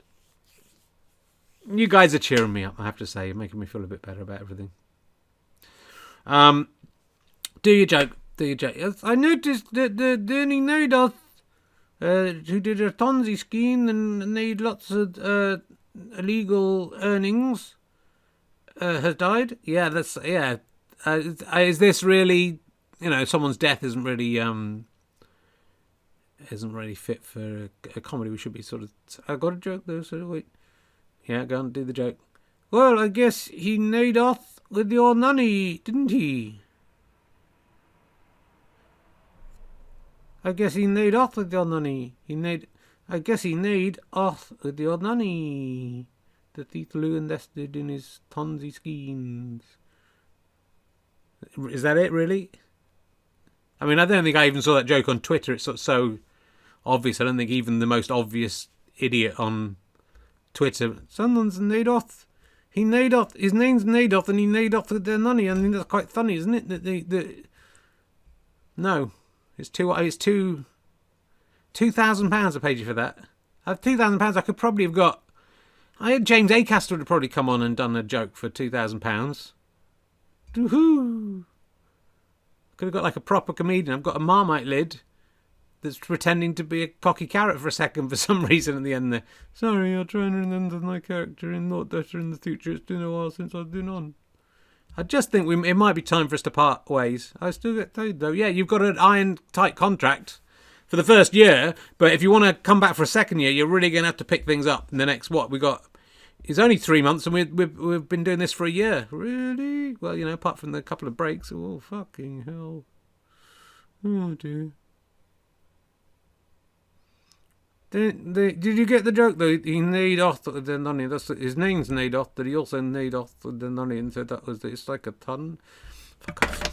A: You guys are cheering me up, I have to say. You're making me feel a bit better about everything. Do your joke. Do your joke. Yes, I noticed that the Danny Nadoth, who did a Ponzi scheme and made lots of illegal earnings, has died. Yeah, that's yeah. Is this really? You know, someone's death isn't really fit for a comedy. We should be sort of. I got a joke though, so wait. Yeah, go on, do the joke. Well, I guess he made off with your nanny, didn't he? I guess he made off with your nanny. I guess he made off with your nanny. The thief who invested in his Ponzi schemes. Is that it, really? I mean, I don't think I even saw that joke on Twitter. It's so obvious. I don't think even the most obvious idiot on Twitter. Someone's Nadoth. He Nadoth. His name's Nadoth, and he Nadoth with their nanny. I mean, that's quite funny, isn't it? That no, it's £2,000 I paid you for that. I have £2,000. I could probably have got. I had James Acaster would have probably come on and done a joke for £2,000. Woohoo! Could have got like a proper comedian. I've got a Marmite lid that's pretending to be a cocky carrot for a second for some reason at the end there. Sorry, I'll try and remember my character in Not Better in the Future. It's been a while since I've been on. I just think it might be time for us to part ways. I still get paid though. Yeah, you've got an iron tight contract for the first year, but if you want to come back for a second year, you're really going to have to pick things up in the next, what, we got... It's only 3 months and we've been doing this for a year. Really? Well, you know, apart from the couple of breaks. Oh, fucking hell. Oh, dear. Did you get the joke though? He made off with the nanny. His name's Nadoth, but he also made off with the nanny and said it's like a ton. Fuck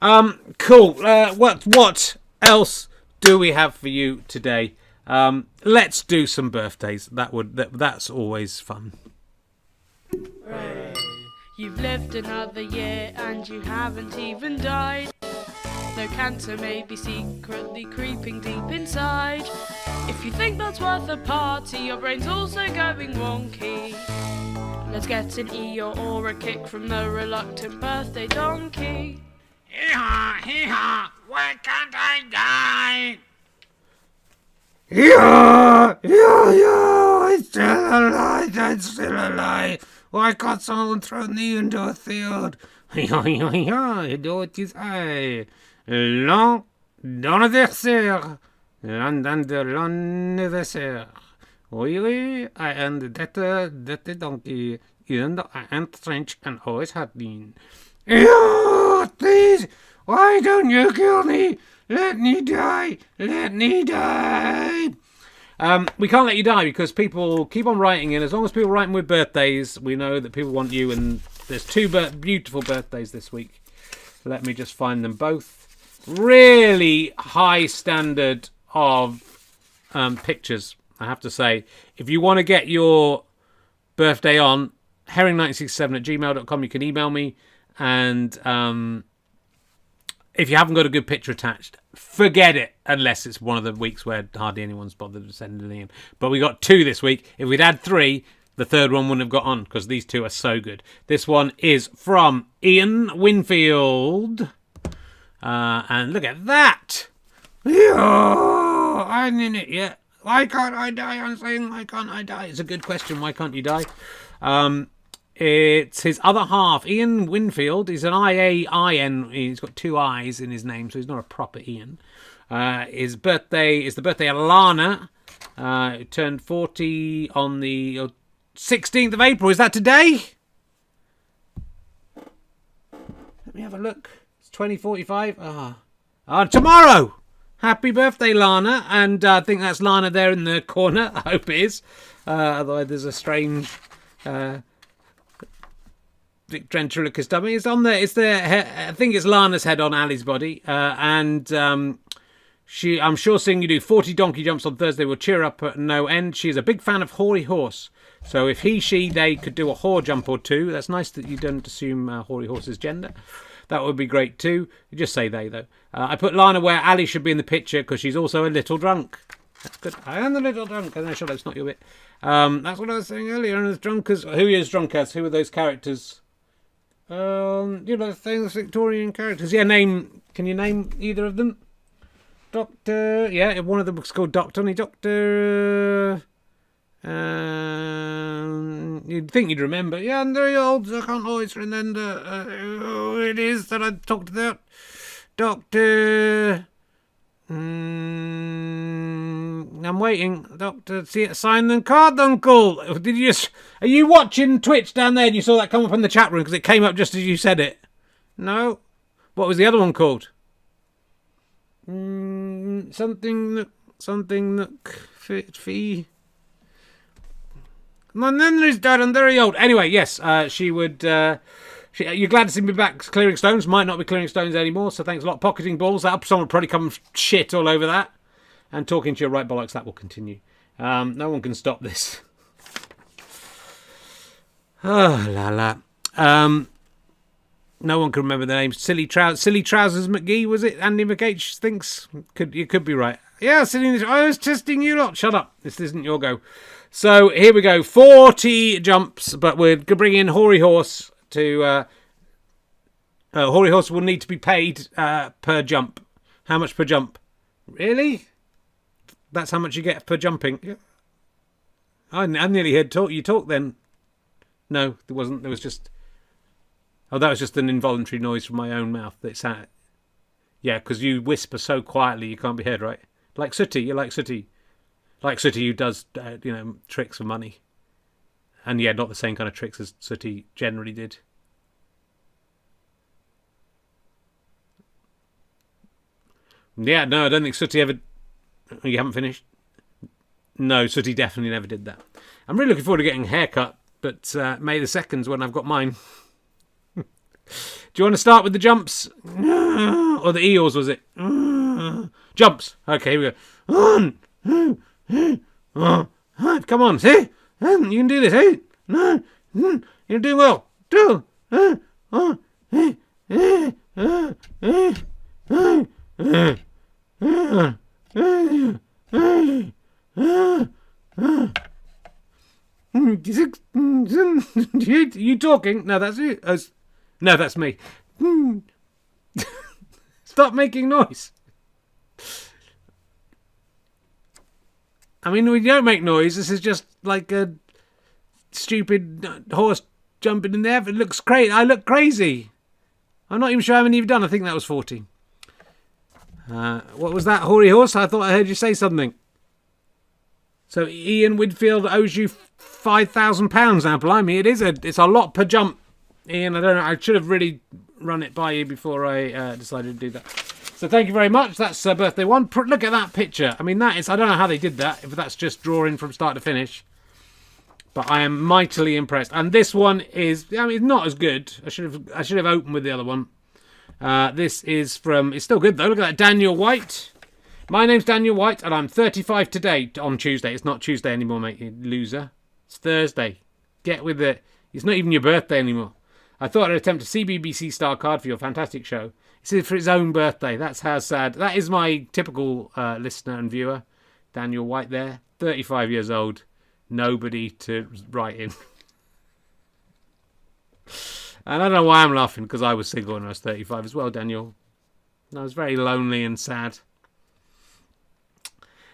A: off. Cool. What else do we have for you today? Let's do some birthdays. That's always fun.
B: Hooray. You've lived another year and you haven't even died. Though cancer may be secretly creeping deep inside. If you think that's worth a party, your brain's also going wonky. Let's get an ear or a kick from the reluctant birthday donkey.
C: Hee-haw, hee-haw, why can't I die?
A: Yeah, it's still alive, it's still alive. Why can't someone throw me into a field? You know what is I? Long d'anniversaire. L'anniversaire. Oui, I am the dirty donkey. Even though I am French and always have been. Please, why don't you kill me? Let me die. Let me die. We can't let you die because people keep on writing in. As long as people writing with birthdays, we know that people want you. And there's two beautiful birthdays this week. Let me just find them both. Really high standard of pictures. I have to say. If you want to get your birthday on, herring1967@gmail.com. You can email me. And if you haven't got a good picture attached, forget it. Unless it's one of the weeks where hardly anyone's bothered to send anything in. But we got 2 this week. If we'd had 3, the third one wouldn't have got on because these 2 are so good. This one is from Ian Winfield. And look at that. I'm in it yet. Why can't I die? I'm saying, why can't I die? It's a good question. Why can't you die? It's his other half, Ian Winfield. He's an I-A-I-N. He's got 2 I's in his name, so he's not a proper Ian. His birthday is the birthday of Lana, who turned 40 on the 16th of April. Is that today? Let me have a look. It's 2045. Tomorrow! Happy birthday, Lana. And I think that's Lana there in the corner. I hope it is. Otherwise, there's a strange... ventriloquist dummy. It's on there. It's there. I think it's Lana's head on Ali's body. And I'm sure seeing you do 40 donkey jumps on Thursday will cheer up at no end. She's a big fan of hoary horse. So if they could do a whore jump or 2. That's nice that you don't assume hoary horse's gender. That would be great too. You just say they, though. I put Lana where Ali should be in the picture because she's also a little drunk. That's good. I am the little drunk. And shut up, it's not your bit. That's what I was saying earlier. And as drunk as... Who is drunk as? Who are those characters? The famous Victorian characters. Yeah, can you name either of them? Doctor, yeah, one of them was called Doctor, only Doctor, you'd think you'd remember. Yeah, I'm very old, so I can't always remember who it is that I talked about. Doctor, I'm waiting. Doctor, Simon Carbunkle. Are you watching Twitch down there and you saw that come up in the chat room because it came up just as you said it? No? What was the other one called? Something that fee. My memory's dead. I'm very old. Anyway, yes, she would. You're glad to see me back clearing stones. Might not be clearing stones anymore, so thanks a lot. Pocketing balls. Someone will probably come shit all over that. And talking to your right bollocks, that will continue. No one can stop this. Oh, la la. No one can remember the name. Silly Trousers McGee, was it? Andy McH thinks. You could be right. Yeah, I was testing you lot. Shut up. This isn't your go. So, here we go. 40 jumps, but we're going to bring in Hoary Horse to... Hoary Horse will need to be paid per jump. How much per jump? Really? That's how much you get per jumping? Yeah. I nearly heard you talk then. No, there wasn't. There was just... Oh, that was just an involuntary noise from my own mouth. Yeah, because you whisper so quietly you can't be heard, right? Like Sooty. You're like Sooty. Like Sooty who does, tricks for money. And yeah, not the same kind of tricks as Sooty generally did. Yeah, no, I don't think Sooty ever... You haven't finished? No, Sooty definitely never did that. I'm really looking forward to getting a haircut, but May the 2nd's when I've got mine. Do you want to start with the jumps? Or the eels, was it? Jumps. Okay, here we go. Come on, see? You can do this, hey? You're doing well. You talking? No, that's you. No, that's me. Stop making noise. I mean, we don't make noise. This is just like a stupid horse jumping in the air. It looks crazy. I look crazy. I'm not even sure how many you've done. I think that was 40. What was that, Hoary Horse? I thought I heard you say something. So Ian Winfield owes you £5,000 now. Blimey, it's a lot per jump. Ian, I don't know. I should have really run it by you before I decided to do that. So thank you very much. That's birthday one. Look at that picture. I mean, that is... I don't know how they did that, if that's just drawing from start to finish. But I am mightily impressed. And this one is... I mean, it's not as good. I should have opened with the other one. This is from... It's still good, though. Look at that. Daniel White. My name's Daniel White, and I'm 35 today on Tuesday. It's not Tuesday anymore, mate, you loser. It's Thursday. Get with it. It's not even your birthday anymore. I thought I'd attempt a CBBC star card for your fantastic show. It's for his own birthday. That's how sad. That is my typical listener and viewer. Daniel White there. 35 years old. Nobody to write in. And I don't know why I'm laughing, because I was single when I was 35 as well, Daniel. I was very lonely and sad.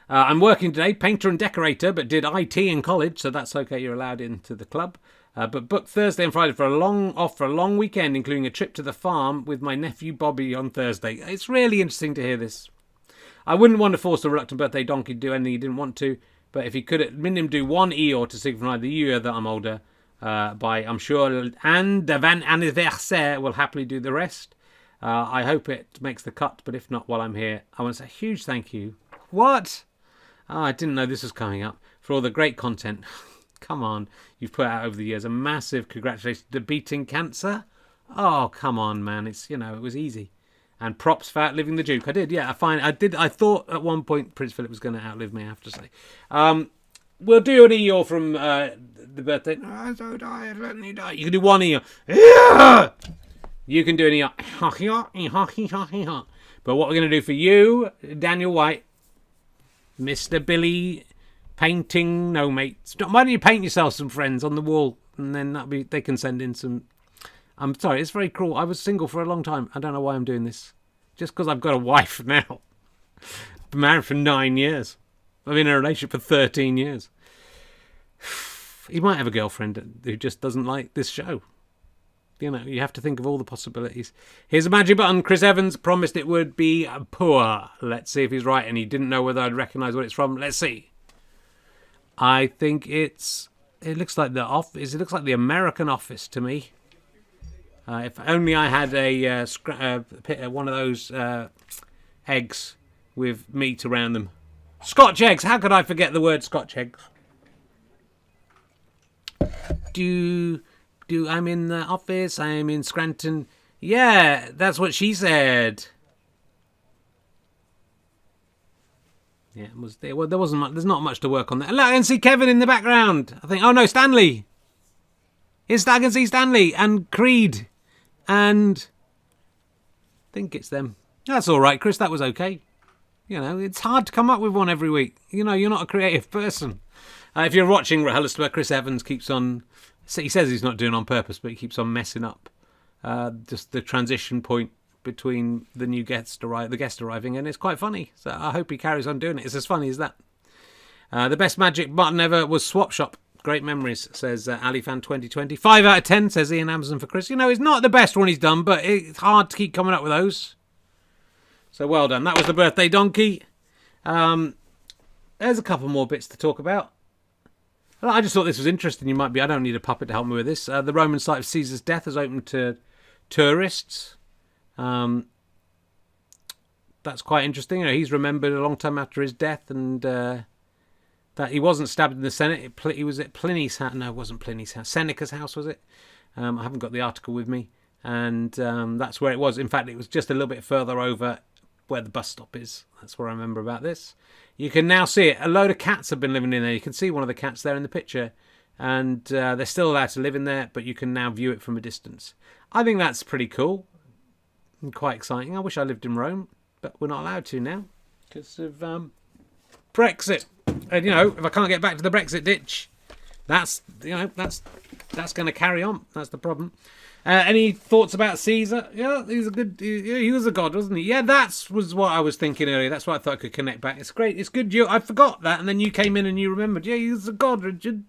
A: I'm working today, painter and decorator, but did IT in college, so that's okay. You're allowed into the club. But booked Thursday and Friday for a long weekend, including a trip to the farm with my nephew Bobby on Thursday. It's really interesting to hear this. I wouldn't want to force a reluctant birthday donkey to do anything he didn't want to, but if he could at minimum do one Eeyore to signify the year that I'm older, I'm sure Anne de Van Anniversaire will happily do the rest. I hope it makes the cut, but if not, while I'm here, I want to say a huge thank you. What? Oh, I didn't know this was coming up. For all the great content. Come on, you've put out over the years. A massive congratulations to beating cancer. Oh, come on, man. It was easy. And props for outliving the Duke. I did, yeah. I thought at one point Prince Philip was going to outlive me, I have to say. We'll do an Eeyore from the birthday. Oh, I'm so tired, let me die. You can do one Eeyore. Yeah! You can do an Eeyore. But what we're going to do for you, Daniel White, Mr. Billy painting no mates. Why don't you paint yourself some friends on the wall, and then they can send in some. I'm sorry, it's very cruel. I was single for a long time. I don't know why I'm doing this. Just because I've got a wife now. Been married for 9 years. I've been in a relationship for 13 years. He might have a girlfriend who just doesn't like this show. You have to think of all the possibilities. Here's a magic button. Chris Evans promised it would be poor. Let's see if he's right, and he didn't know whether I'd recognise what it's from. Let's see. I think it looks like the Office. It looks like the American Office to me. If only I had one of those eggs with meat around them. Scotch eggs. How could I forget the word Scotch eggs? I'm in the office. I'm in Scranton. Yeah, that's what she said. Yeah, it was there. Well, there wasn't much. There's not much to work on there. Look, I can see Kevin in the background. I think. Oh no, Stanley. I can see Stanley and Creed, and I think it's them. That's all right, Chris. That was okay. It's hard to come up with one every week. You're not a creative person. If you're watching Rehearsal, Chris Evans keeps on. He says he's not doing it on purpose, but he keeps on messing up. Just the transition point between the guest arriving, and it's quite funny. So I hope he carries on doing it. It's as funny as that. The best magic button ever was Swap Shop. Great memories, says AliFan 2020. 5 out of 10, says Ian Amazon for Chris. It's not the best one he's done, but it's hard to keep coming up with those. So well done. That was the birthday donkey. There's a couple more bits to talk about. I just thought this was interesting. I don't need a puppet to help me with this. The Roman site of Caesar's death is open to tourists. That's quite interesting. He's remembered a long time after his death, and that he wasn't stabbed in the Senate. He was at Pliny's house. No, it wasn't Pliny's house. Seneca's house, was it? I haven't got the article with me. And that's where it was. In fact, it was just a little bit further over where the bus stop is. That's where I remember about this. You can now see it. A load of cats have been living in there. You can see one of the cats there in the picture. And they're still allowed to live in there, but you can now view it from a distance. I think that's pretty cool and quite exciting. I wish I lived in Rome, but we're not allowed to now because of Brexit. And, if I can't get back to the Brexit ditch, that's going to carry on. That's the problem. Any thoughts about Caesar? Yeah, he was a god, wasn't he? Yeah, was what I was thinking earlier. That's why I thought I could connect back. It's great. It's good. I forgot that, and then you came in and you remembered. Yeah, he was a god, Richard.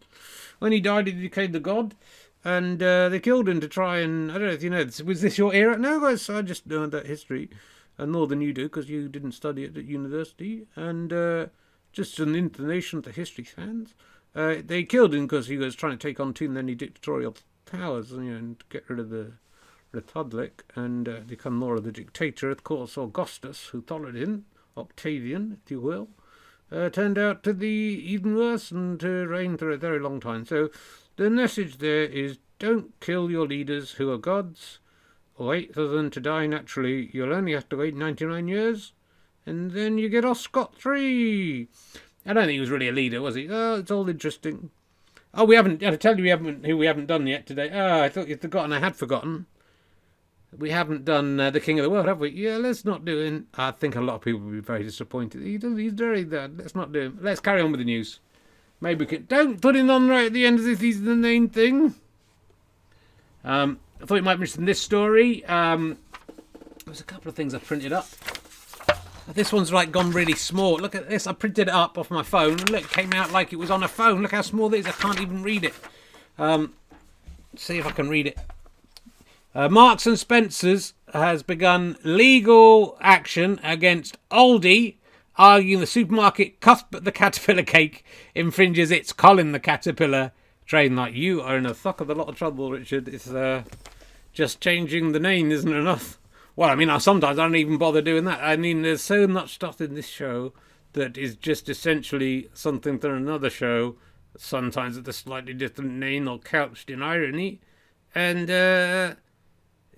A: When he died, he became the god, and they killed him to try and... I don't know if you know this. Was this your era? No, guys, I just learned that history, and more than you do, because you didn't study it at university, and just an inclination to history fans. They killed him because he was trying to take on too many dictatorial powers, and get rid of the republic and become more of the dictator. Of course, Augustus, who followed him, Octavian, if you will, turned out to be even worse and to reign for a very long time. So the message there is, don't kill your leaders who are gods. Wait for them to die naturally. You'll only have to wait 99 years. and then you get off scot-free. I don't think he was really a leader, was he? Oh, it's all interesting. Oh, we haven't. I tell you, who we haven't done yet today. Oh, I thought you'd forgotten. I had forgotten. We haven't done the King of the World, have we? Yeah, let's not do it. I think a lot of people will be very disappointed. He's very bad. Let's not do it. Let's carry on with the news. Maybe we can. Don't put him on right at the end as if he's the main thing. I thought you might be interested in this story. There's a couple of things I printed up. This one's like gone really small. Look at this. I printed it up off my phone. Look, it came out like it was on a phone. Look how small it is. I can't even read it. See if I can read it. Marks and Spencer's has begun legal action against Aldi, arguing the supermarket Cuthbert the Caterpillar cake infringes its Colin the Caterpillar trademark. You are in a fuck of a lot of trouble, Richard. It's just changing the name isn't enough. Well, I mean, sometimes I don't even bother doing that. I mean, there's so much stuff in this show that is just essentially something from another show, sometimes with a slightly different name or couched in irony. And,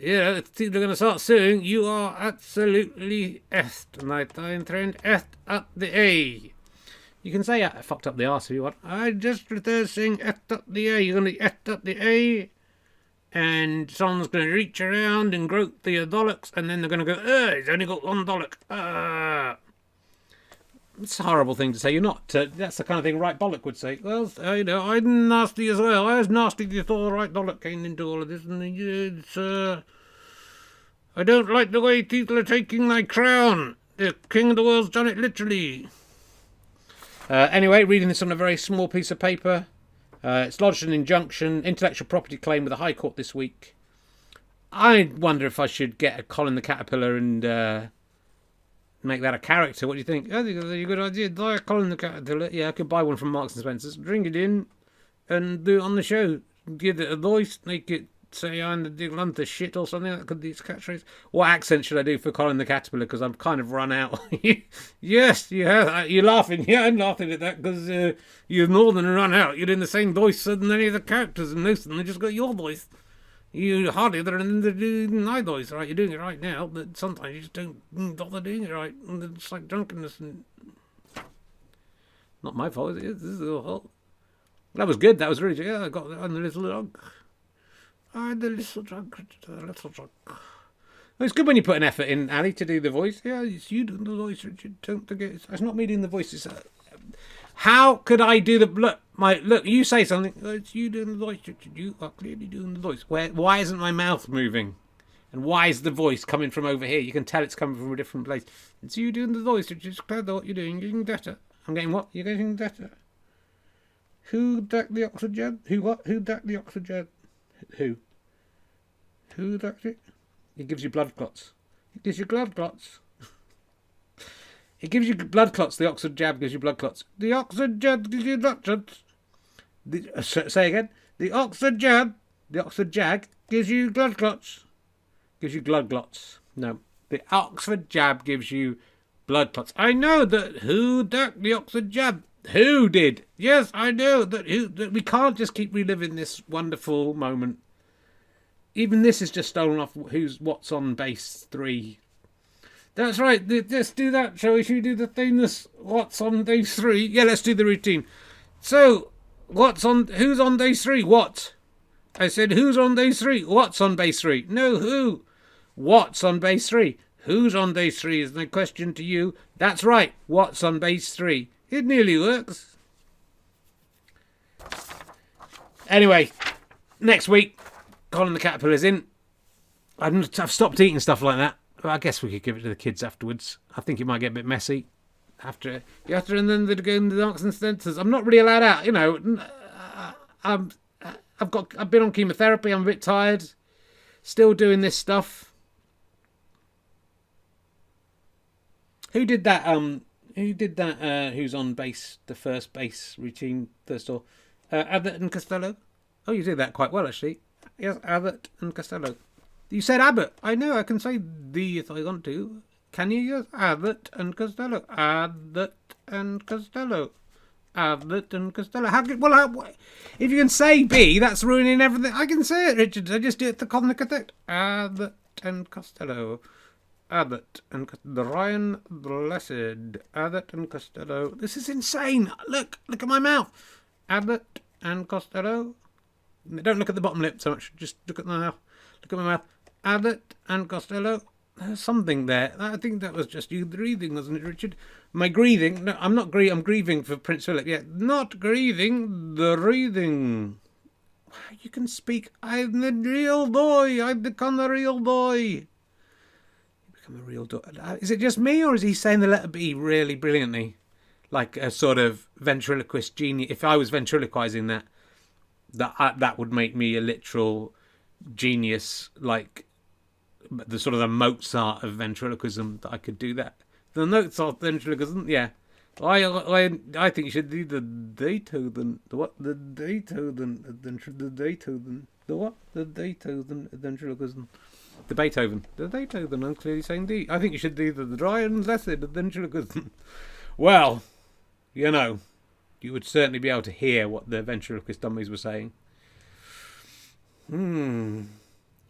A: if they're going to start suing, you are absolutely effed, my fine friend, effed up the A. You can say I fucked up the arse if you want. I just prefer saying effed up the A. You're going to effed up the A. And someone's going to reach around and grope the bollocks, and then they're going to go, he's only got one bollock. It's a horrible thing to say. You're not. That's the kind of thing Right Bollock would say. Well, I'm nasty as well. I was nasty before Right Bollock came into all of this, and it's, I don't like the way people are taking my crown. The King of the World's done it literally. Anyway, reading this on a very small piece of paper. It's lodged an injunction, intellectual property claim with the High Court this week. I wonder if I should get a Colin the Caterpillar and make that a character. What do you think? I think it's a good idea. Buy a Colin the Caterpillar. Yeah, I could buy one from Marks and Spencer's, bring it in, and do it on the show. Give it a voice, make it say I'm the big lump of shit or something. That could be its catchphrase. What accent should I do for Colin the Caterpillar? Because I'm kind of run out. Yes, you have. You're laughing. Yeah, I'm laughing at that because you've more than run out. You're doing the same voice as any of the characters, and most of them just got your voice. You hardly other than doing my voice, right? You're doing it right now, but sometimes you just don't bother doing it right. And it's like drunkenness. And not my fault. This is your fault. That was good. That was really good. Yeah, I got that on the little dog. I'm the little drunk. It's good when you put an effort in, Ali, to do the voice. Yeah, it's you doing the voice, Richard. Don't forget. It's not me doing the voice. It's, how could I do the... Look, you say something. It's you doing the voice, Richard. You are clearly doing the voice. Why isn't my mouth moving? And why is the voice coming from over here? You can tell it's coming from a different place. It's you doing the voice, Richard. It's clear what you're doing. You're getting better. I'm getting what? You're getting better. Who dacked the oxygen? Who what? Who dacked the oxygen? Who dacked it? It gives you blood clots. It gives you blood clots. It gives you blood clots. The Oxford jab gives you blood clots. The Oxford jab gives you blood clots. Say again. The Oxford jab gives you blood clots. Gives you blood clots. No. The Oxford jab gives you blood clots. I know that who dacked the Oxford jab. Who did? Yes, I know that we can't just keep reliving this wonderful moment. Even this is just stolen off what's on base 3. That's right. Let's do that, shall we? Should we do the famous what's on base 3? Yeah, let's do the routine. So, who's on base 3? What? I said, who's on base 3? What's on base 3? No, who? What's on base 3? Who's on base 3 is my question to you. That's right. What's on base 3? It nearly works. Anyway, next week, Colin the Caterpillar's in. I've stopped eating stuff like that. Well, I guess we could give it to the kids afterwards. I think it might get a bit messy. After and then they'd go in the Marks and Spencer's. I'm not really allowed out, you know. I've been on chemotherapy. I'm a bit tired. Still doing this stuff. Who did that? Who's on base? The first base routine first or Abbott and Costello. Oh, you did that quite well actually. Yes, Abbott and Costello. You said Abbott. I know. I can say the if I want to. Can you? Yes, Abbott and Costello. Abbott and Costello. Abbott and Costello. If you can say B, that's ruining everything. I can say it, Richard. I just do it the comic effect. Abbott and Costello. Abbott and the Ryan Blessed. Abbott and Costello. This is insane. Look at my mouth. Abbott and Costello. Don't look at the bottom lip so much. Just look at my mouth. Look at my mouth. Abbott and Costello. There's something there. I think that was just you breathing, wasn't it, Richard? Am I grieving? No, I'm not grieving. I'm grieving for Prince Philip. Yeah, not grieving. The breathing. You can speak. I'm the real boy. I've become the real boy. You become a real boy. Is it just me, or is he saying the letter B really brilliantly? Like a sort of ventriloquist genius. If I was ventriloquizing that would make me a literal genius, like the sort of the Mozart of ventriloquism, that I could do that. The Mozart ventriloquism, yeah. I think you should do the Beethoven. The what? The Beethoven. The Beethoven. The what? The Beethoven ventriloquism. The Beethoven. The Beethoven. I'm clearly saying D. I think you should do the dry and blessed ventriloquism. Well, you know, you would certainly be able to hear what the ventriloquist dummies were saying.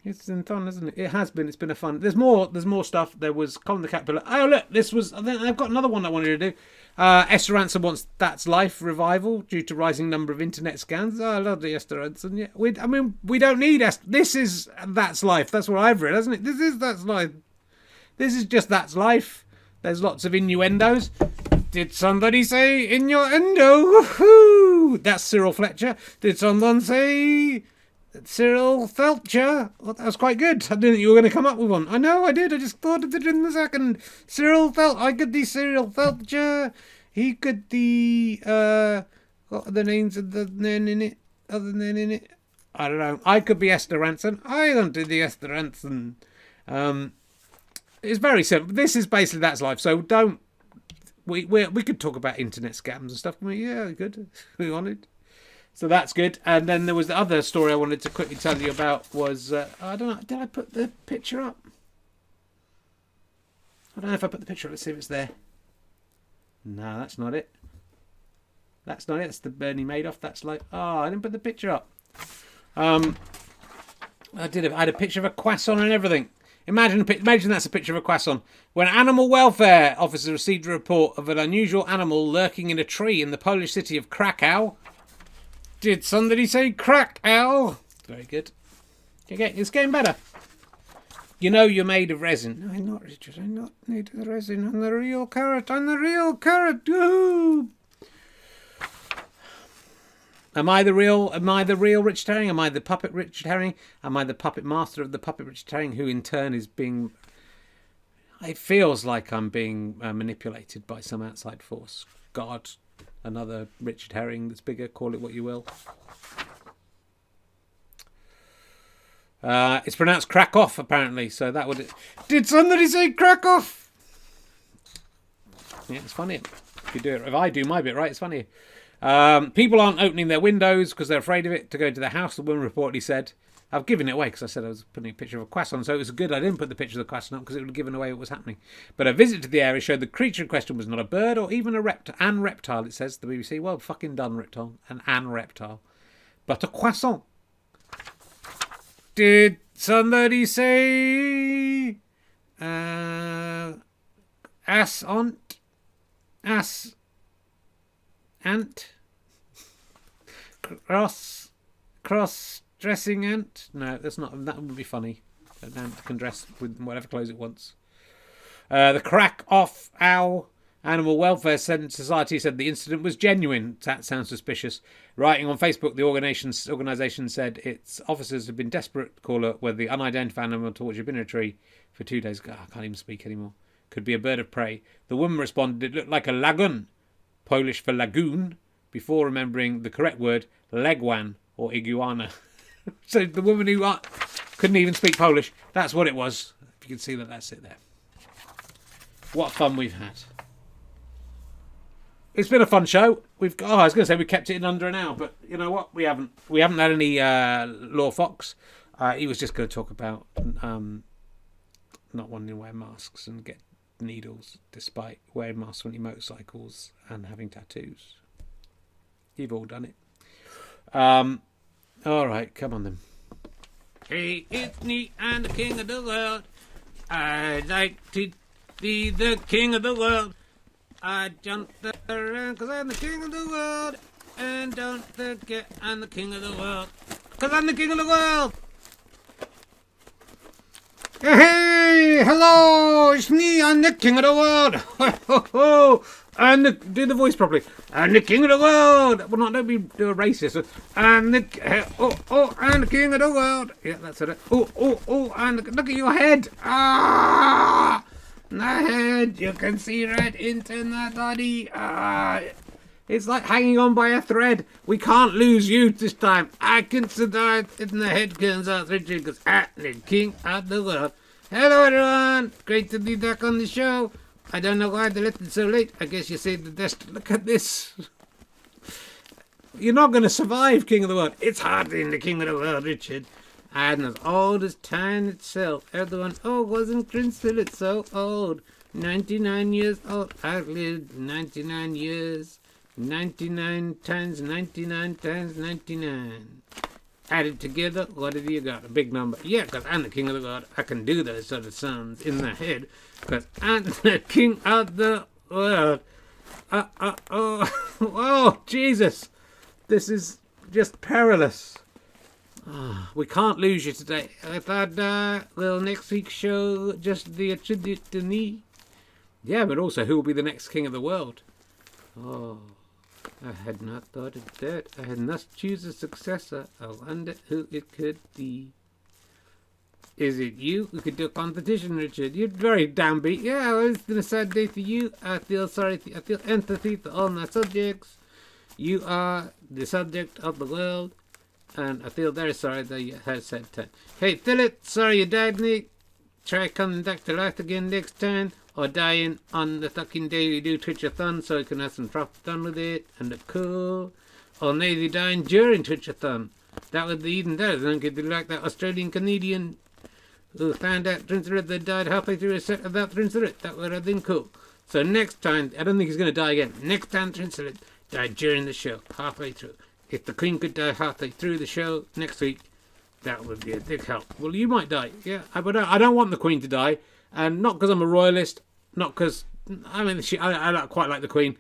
A: It's been fun, isn't it? It has been. It's been a fun. There's more stuff. There was Colin the Caterpillar. Oh look, this was. I've got another one I wanted to do. Esther Ransom wants That's Life revival due to rising number of internet scans. Oh, I love the Esther Ransom. Yeah, we don't need Esther. This is That's Life. That's what I've read, hasn't it? This is That's Life. This is just That's Life. There's lots of innuendos. Did somebody say innuendo? Woohoo! That's Cyril Fletcher. Did someone say Cyril Felcher? Well, that was quite good. I didn't think you were going to come up with one. I know, I did. I just thought of it in a second. Cyril Felcher. I could be Cyril Felcher. He could be, what are the names of the men in it? Other men in it? I don't know. I could be Esther Ranson. I don't do the Esther Ranson. It's very simple. This is basically That's Life. So don't. We could talk about internet scams and stuff. Yeah, good. We wanted. So that's good. And then there was the other story I wanted to quickly tell you about was, I don't know, did I put the picture up? I don't know if I put the picture up. Let's see if it's there. No, that's not it. That's not it. It's the Bernie Madoff. That's like, I didn't put the picture up. I had a picture of a croissant and everything. Imagine that's a picture of a croissant. When animal welfare officers received a report of an unusual animal lurking in a tree in the Polish city of Krakow. Did somebody say Krakow? Very good. Okay, it's getting better. You know you're made of resin. No, I'm not, Richard. I'm not made of resin. I'm the real carrot. I'm the real carrot. Woo! Am I the real Richard Herring? Am I the puppet Richard Herring? Am I the puppet master of the puppet Richard Herring, who in turn is being... It feels like I'm being manipulated by some outside force. God, another Richard Herring that's bigger, call it what you will. It's pronounced Krakow, apparently, so that would... Did somebody say Krakow? Yeah, it's funny. If you do it, if I do my bit right, it's funny. People aren't opening their windows because they're afraid of it to go into their house, the woman reportedly said. I've given it away because I said I was putting a picture of a croissant, so it was good I didn't put the picture of the croissant up because it would have given away what was happening. But a visit to the area showed the creature in question was not a bird or even a reptile, it says, the BBC. Well, fucking done, reptile. An reptile. But a croissant. Did somebody say... ass aunt? Ass... ant? Cross-dressing ant? No, that's not. That would be funny. An ant can dress with whatever clothes it wants. The Crack Off Owl Animal Welfare Society said the incident was genuine. That sounds suspicious. Writing on Facebook, the organisation said its officers had been desperate to call whether the unidentified animal to which had been in a tree for 2 days. God, I can't even speak anymore. Could be a bird of prey. The woman responded, it looked like a lagoon, Polish for lagoon, before remembering the correct word, legwan, or iguana. So the woman who couldn't even speak Polish, that's what it was. If you can see that, that's it there. What fun we've had. It's been a fun show. I was going to say we kept it in under an hour, but you know what? We haven't had any Law Fox. He was just going to talk about not wanting to wear masks and get needles despite wearing masks on your motorcycles and having tattoos. You've all done it. All right, come on then. He is me and the king of the world. I'd like to be the king of the world. I jump around because I'm the king of the world. And don't forget, I'm the king of the world. Because I'm the king of the world. Hey, hello, it's me, I'm the king of the world. Do the voice properly. I'm the king of the world. Well, not, don't be a racist. I'm the I'm the king of the world. Yeah, that's it. Look at your head. Ah, the head. You can see right into the body. It's like hanging on by a thread. We can't lose you this time. I can survive if the head comes out Richard because I'm the king of the world. Hello everyone. Great to be back on the show. I don't know why they left it so late. I guess you saved the best. Look at this. You're not going to survive, King of the World. It's hard being the King of the World, Richard. And as old as time itself. Everyone, wasn't Prince Philip so old? 99 years old. I've lived 99 years. 99 times 99 times 99. Added together, what have you got? A big number. Yeah, because I'm the king of the world. I can do those sort of sounds in the head. Because I'm the king of the world. Oh, Jesus. This is just perilous. We can't lose you today. I thought, next week's show just be a tribute to me? Yeah, but also who will be the next king of the world? Oh, I had not thought of that. I had not choose a successor. I wonder who it could be. Is it you? We could do a competition, Richard. You're very downbeat. Yeah, well, it's been a sad day for you. I feel sorry. I feel empathy for all my subjects. You are the subject of the world, and I feel very sorry that you had a sad time. Hey, Philip, sorry you died, Nick. Try coming back to life again next time, or dying on the fucking day you do Twitch-a-thon so you can have some proper fun with it and look cool. Or maybe dying during Twitch-a-thon. That would be even better. Then could be like that Australian comedian who found out Prince Philip died halfway through a set about Prince Philip. That would have been cool. So next time, I don't think he's going to die again. Next time Prince Philip died during the show, halfway through. If the Queen could die halfway through the show next week, that would be a big help. Well, you might die. Yeah, but I don't want the Queen to die. And not because I'm a royalist, not because, I quite like the Queen,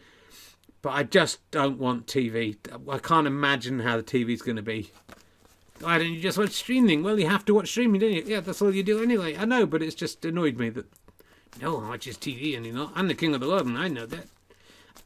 A: but I just don't want TV. I can't imagine how the TV's going to be. Why don't you just watch streaming? Well, you have to watch streaming, don't you? Yeah, that's all you do anyway. I know, but it's just annoyed me that no one watches TV anymore. I'm the king of the world, and I know that.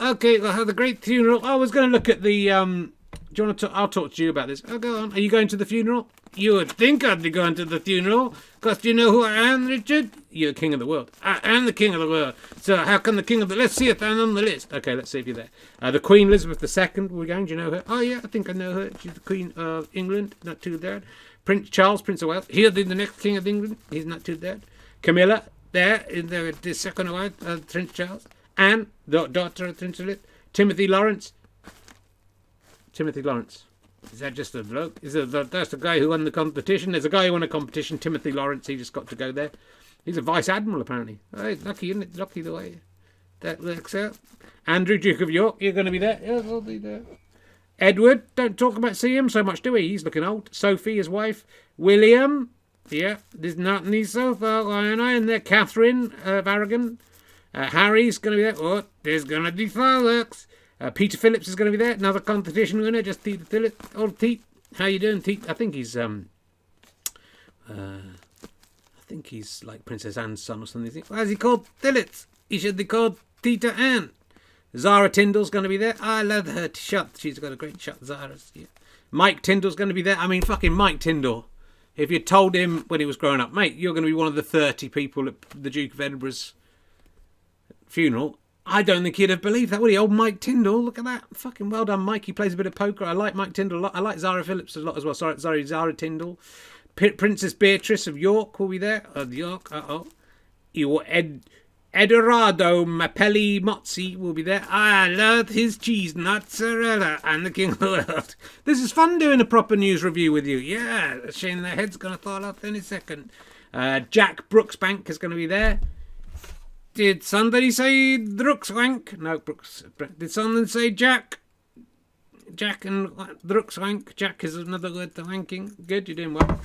A: Okay, well, have a great funeral. I was going to look at the, do you want to I'll talk to you about this. Oh, go on. Are you going to the funeral? You would think I'd be going to the funeral, because do you know who I am, Richard? You're the king of the world. I am the king of the world. So how come the king of the... Let's see if I'm on the list. Okay, let's see if you're there. The Queen Elizabeth II, we're going. Do you know her? Oh, yeah, I think I know her. She's the Queen of England. Not too bad. Prince Charles, Prince of Wales. He'll be the next king of England. He's not too bad. Camilla, there, is the second wife of Prince Charles. Anne, the daughter of Prince Philip. Timothy Lawrence. Is that just a bloke? That's the guy who won the competition? There's a guy who won a competition, Timothy Lawrence. He just got to go there. He's a vice admiral, apparently. Hey, lucky, isn't it? Lucky the way that works out. Andrew, Duke of York, you're going to be there? Yeah, I'll be there. Edward, don't talk about seeing him so much, do we? He's looking old. Sophie, his wife. William, yeah, there's not any so far. And there. Catherine of Aragon. Harry's going to be there. Oh, there's going to be fireworks. Peter Phillips is going to be there. Another competition winner, just Peter Phillips. Old Pete, how you doing, Pete? I think he's like Princess Anne's son or something. Why is he called Phillips? He should be called Peter Anne. Zara Tyndall's going to be there. I love her shot. She's got a great shot, Zara's. Yeah. Mike Tyndall's going to be there. I mean, fucking Mike Tyndall. If you told him when he was growing up, mate, you're going to be one of the 30 people at the Duke of Edinburgh's funeral, I don't think he'd have believed that, would he? Old Mike Tyndall, look at that. Fucking well done, Mike. He plays a bit of poker. I like Mike Tyndall a lot. I like Zara Phillips a lot as well. Sorry, Zara Tyndall. Princess Beatrice of York will be there. Of York, Edoardo Mapelli Mozzi will be there. I love his cheese, mozzarella, and the king of the world. This is fun doing a proper news review with you. Yeah, shame their head's going to fall off any second. Jack Brooksbank is going to be there. Did somebody say Brookswank? No, Brooks. Did someone say Jack? Jack and Brookswank. Jack is another word for wanking. Good, you're doing well.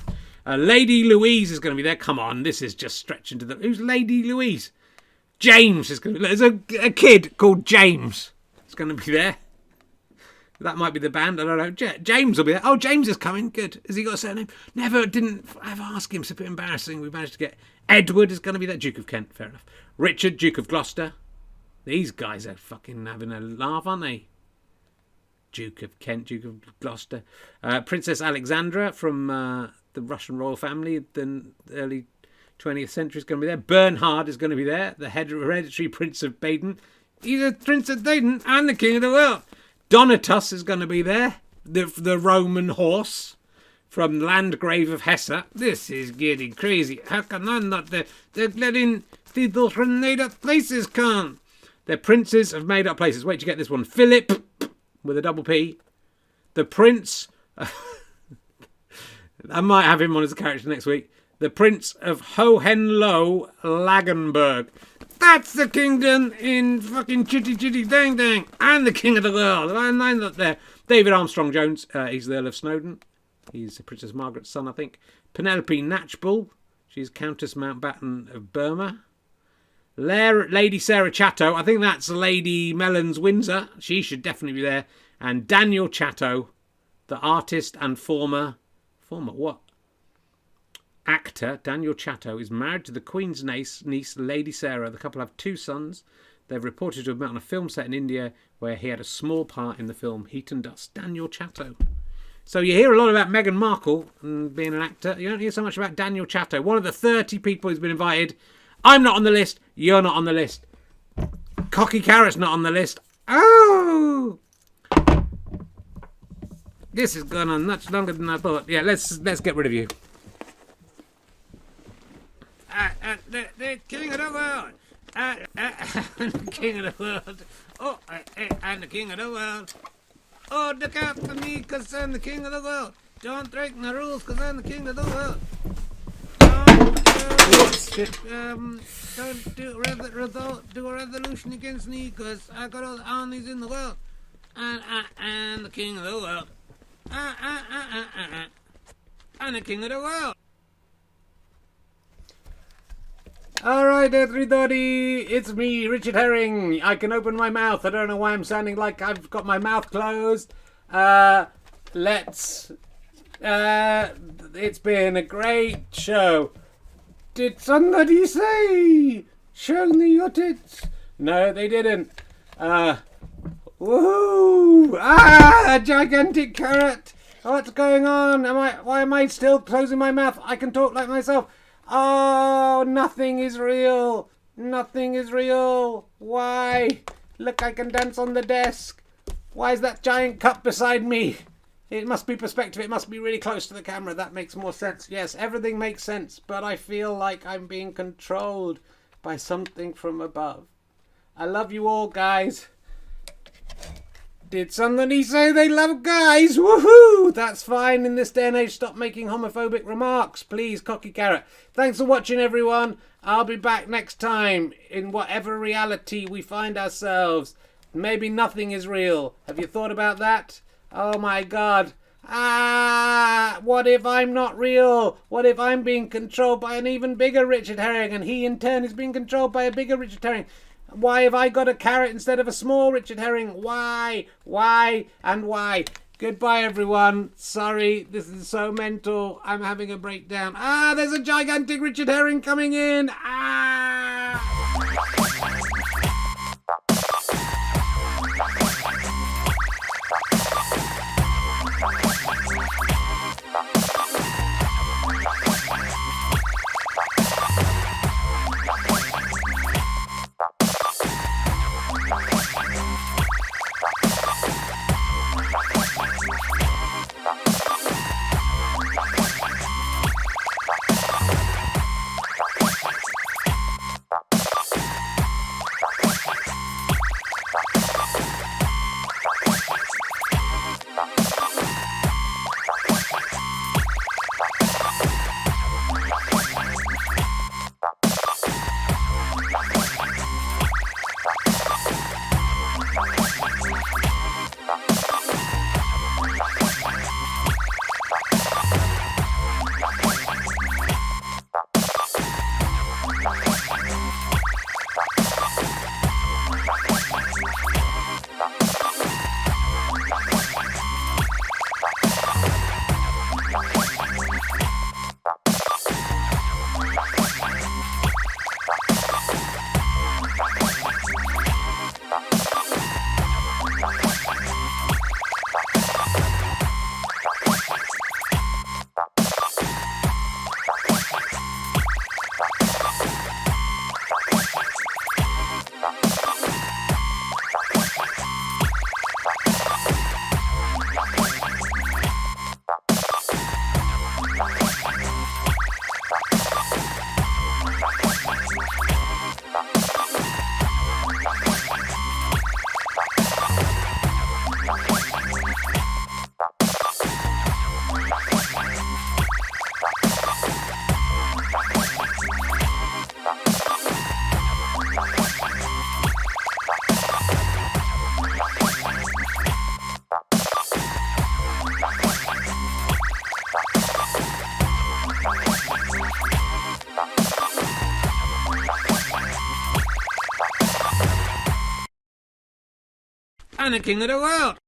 A: Lady Louise is going to be there. Come on, this is just stretching to the... Who's Lady Louise? James is going to be... There's a kid called James. It's going to be there. That might be the band. I don't know. James will be there. Oh, James is coming. Good. Has he got a surname? Didn't ever ask him. It's a bit embarrassing. We managed to get... Edward is going to be there. Duke of Kent. Fair enough. Richard, Duke of Gloucester. These guys are fucking having a laugh, aren't they? Duke of Kent, Duke of Gloucester. Princess Alexandra from the Russian royal family, the early 20th century, is going to be there. Bernhard is going to be there, the hereditary Prince of Baden. He's a Prince of Baden and the King of the World. Donatus is going to be there, the Roman horse from Landgrave of Hesse. This is getting crazy. How can I not? They're letting people from made-up places come. They're princes of made-up places. Wait, you get this one. Philip... with a double P. The Prince... I might have him on as a character next week. The Prince of Hohenlohe-Lagenburg. That's the kingdom in fucking Chitty Chitty Dang Dang. And the King of the World. I'm not there. David Armstrong-Jones. He's the Earl of Snowdon. He's Princess Margaret's son, I think. Penelope Knatchbull. She's Countess Mountbatten of Burma. Lady Sarah Chatto, I think that's Lady Mellons Windsor. She should definitely be there. And Daniel Chatto, the artist and former what? Actor Daniel Chatto is married to the Queen's niece, Lady Sarah. The couple have 2 sons. They're reported to have met on a film set in India where he had a small part in the film Heat and Dust. Daniel Chatto. So you hear a lot about Meghan Markle and being an actor. You don't hear so much about Daniel Chatto, one of the 30 people who's been invited. I'm not on the list. You're not on the list. Cocky Carrot's not on the list. Oh! This has gone on much longer than I thought. Yeah, let's get rid of you. The King of the World. The King of the World. Oh, and the King of the World. Oh, look out for me, because I'm the King of the World. Don't break my rules, because I'm the King of the World. Don't do a revolution against me, because I got all the armies in the world. And the King of the World. And the King of the World. Alright, everybody, it's me, Richard Herring. I can open my mouth. I don't know why I'm sounding like I've got my mouth closed. It's been a great show. Did somebody say, show me your tits? No, they didn't. Woohoo! A gigantic carrot! What's going on? Why am I still closing my mouth? I can talk like myself. Oh, nothing is real. Nothing is real. Why? Look, I can dance on the desk. Why is that giant cup beside me? It must be perspective. It must be really close to the camera. That makes more sense. Yes, everything makes sense, but I feel like I'm being controlled by something from above. I love you all, guys. Did somebody say they love guys? Woohoo! That's fine in this day and age. Stop making homophobic remarks, please, Cocky Carrot. Thanks for watching, everyone. I'll be back next time in whatever reality we find ourselves. Maybe nothing is real. Have you thought about that? Oh my God. What if I'm not real? What if I'm being controlled by an even bigger Richard Herring and he in turn is being controlled by a bigger Richard Herring? Why have I got a carrot instead of a small Richard Herring? Why? Why? And why? Goodbye, everyone. Sorry, this is so mental. I'm having a breakdown. There's a gigantic Richard Herring coming in. and the king of the world.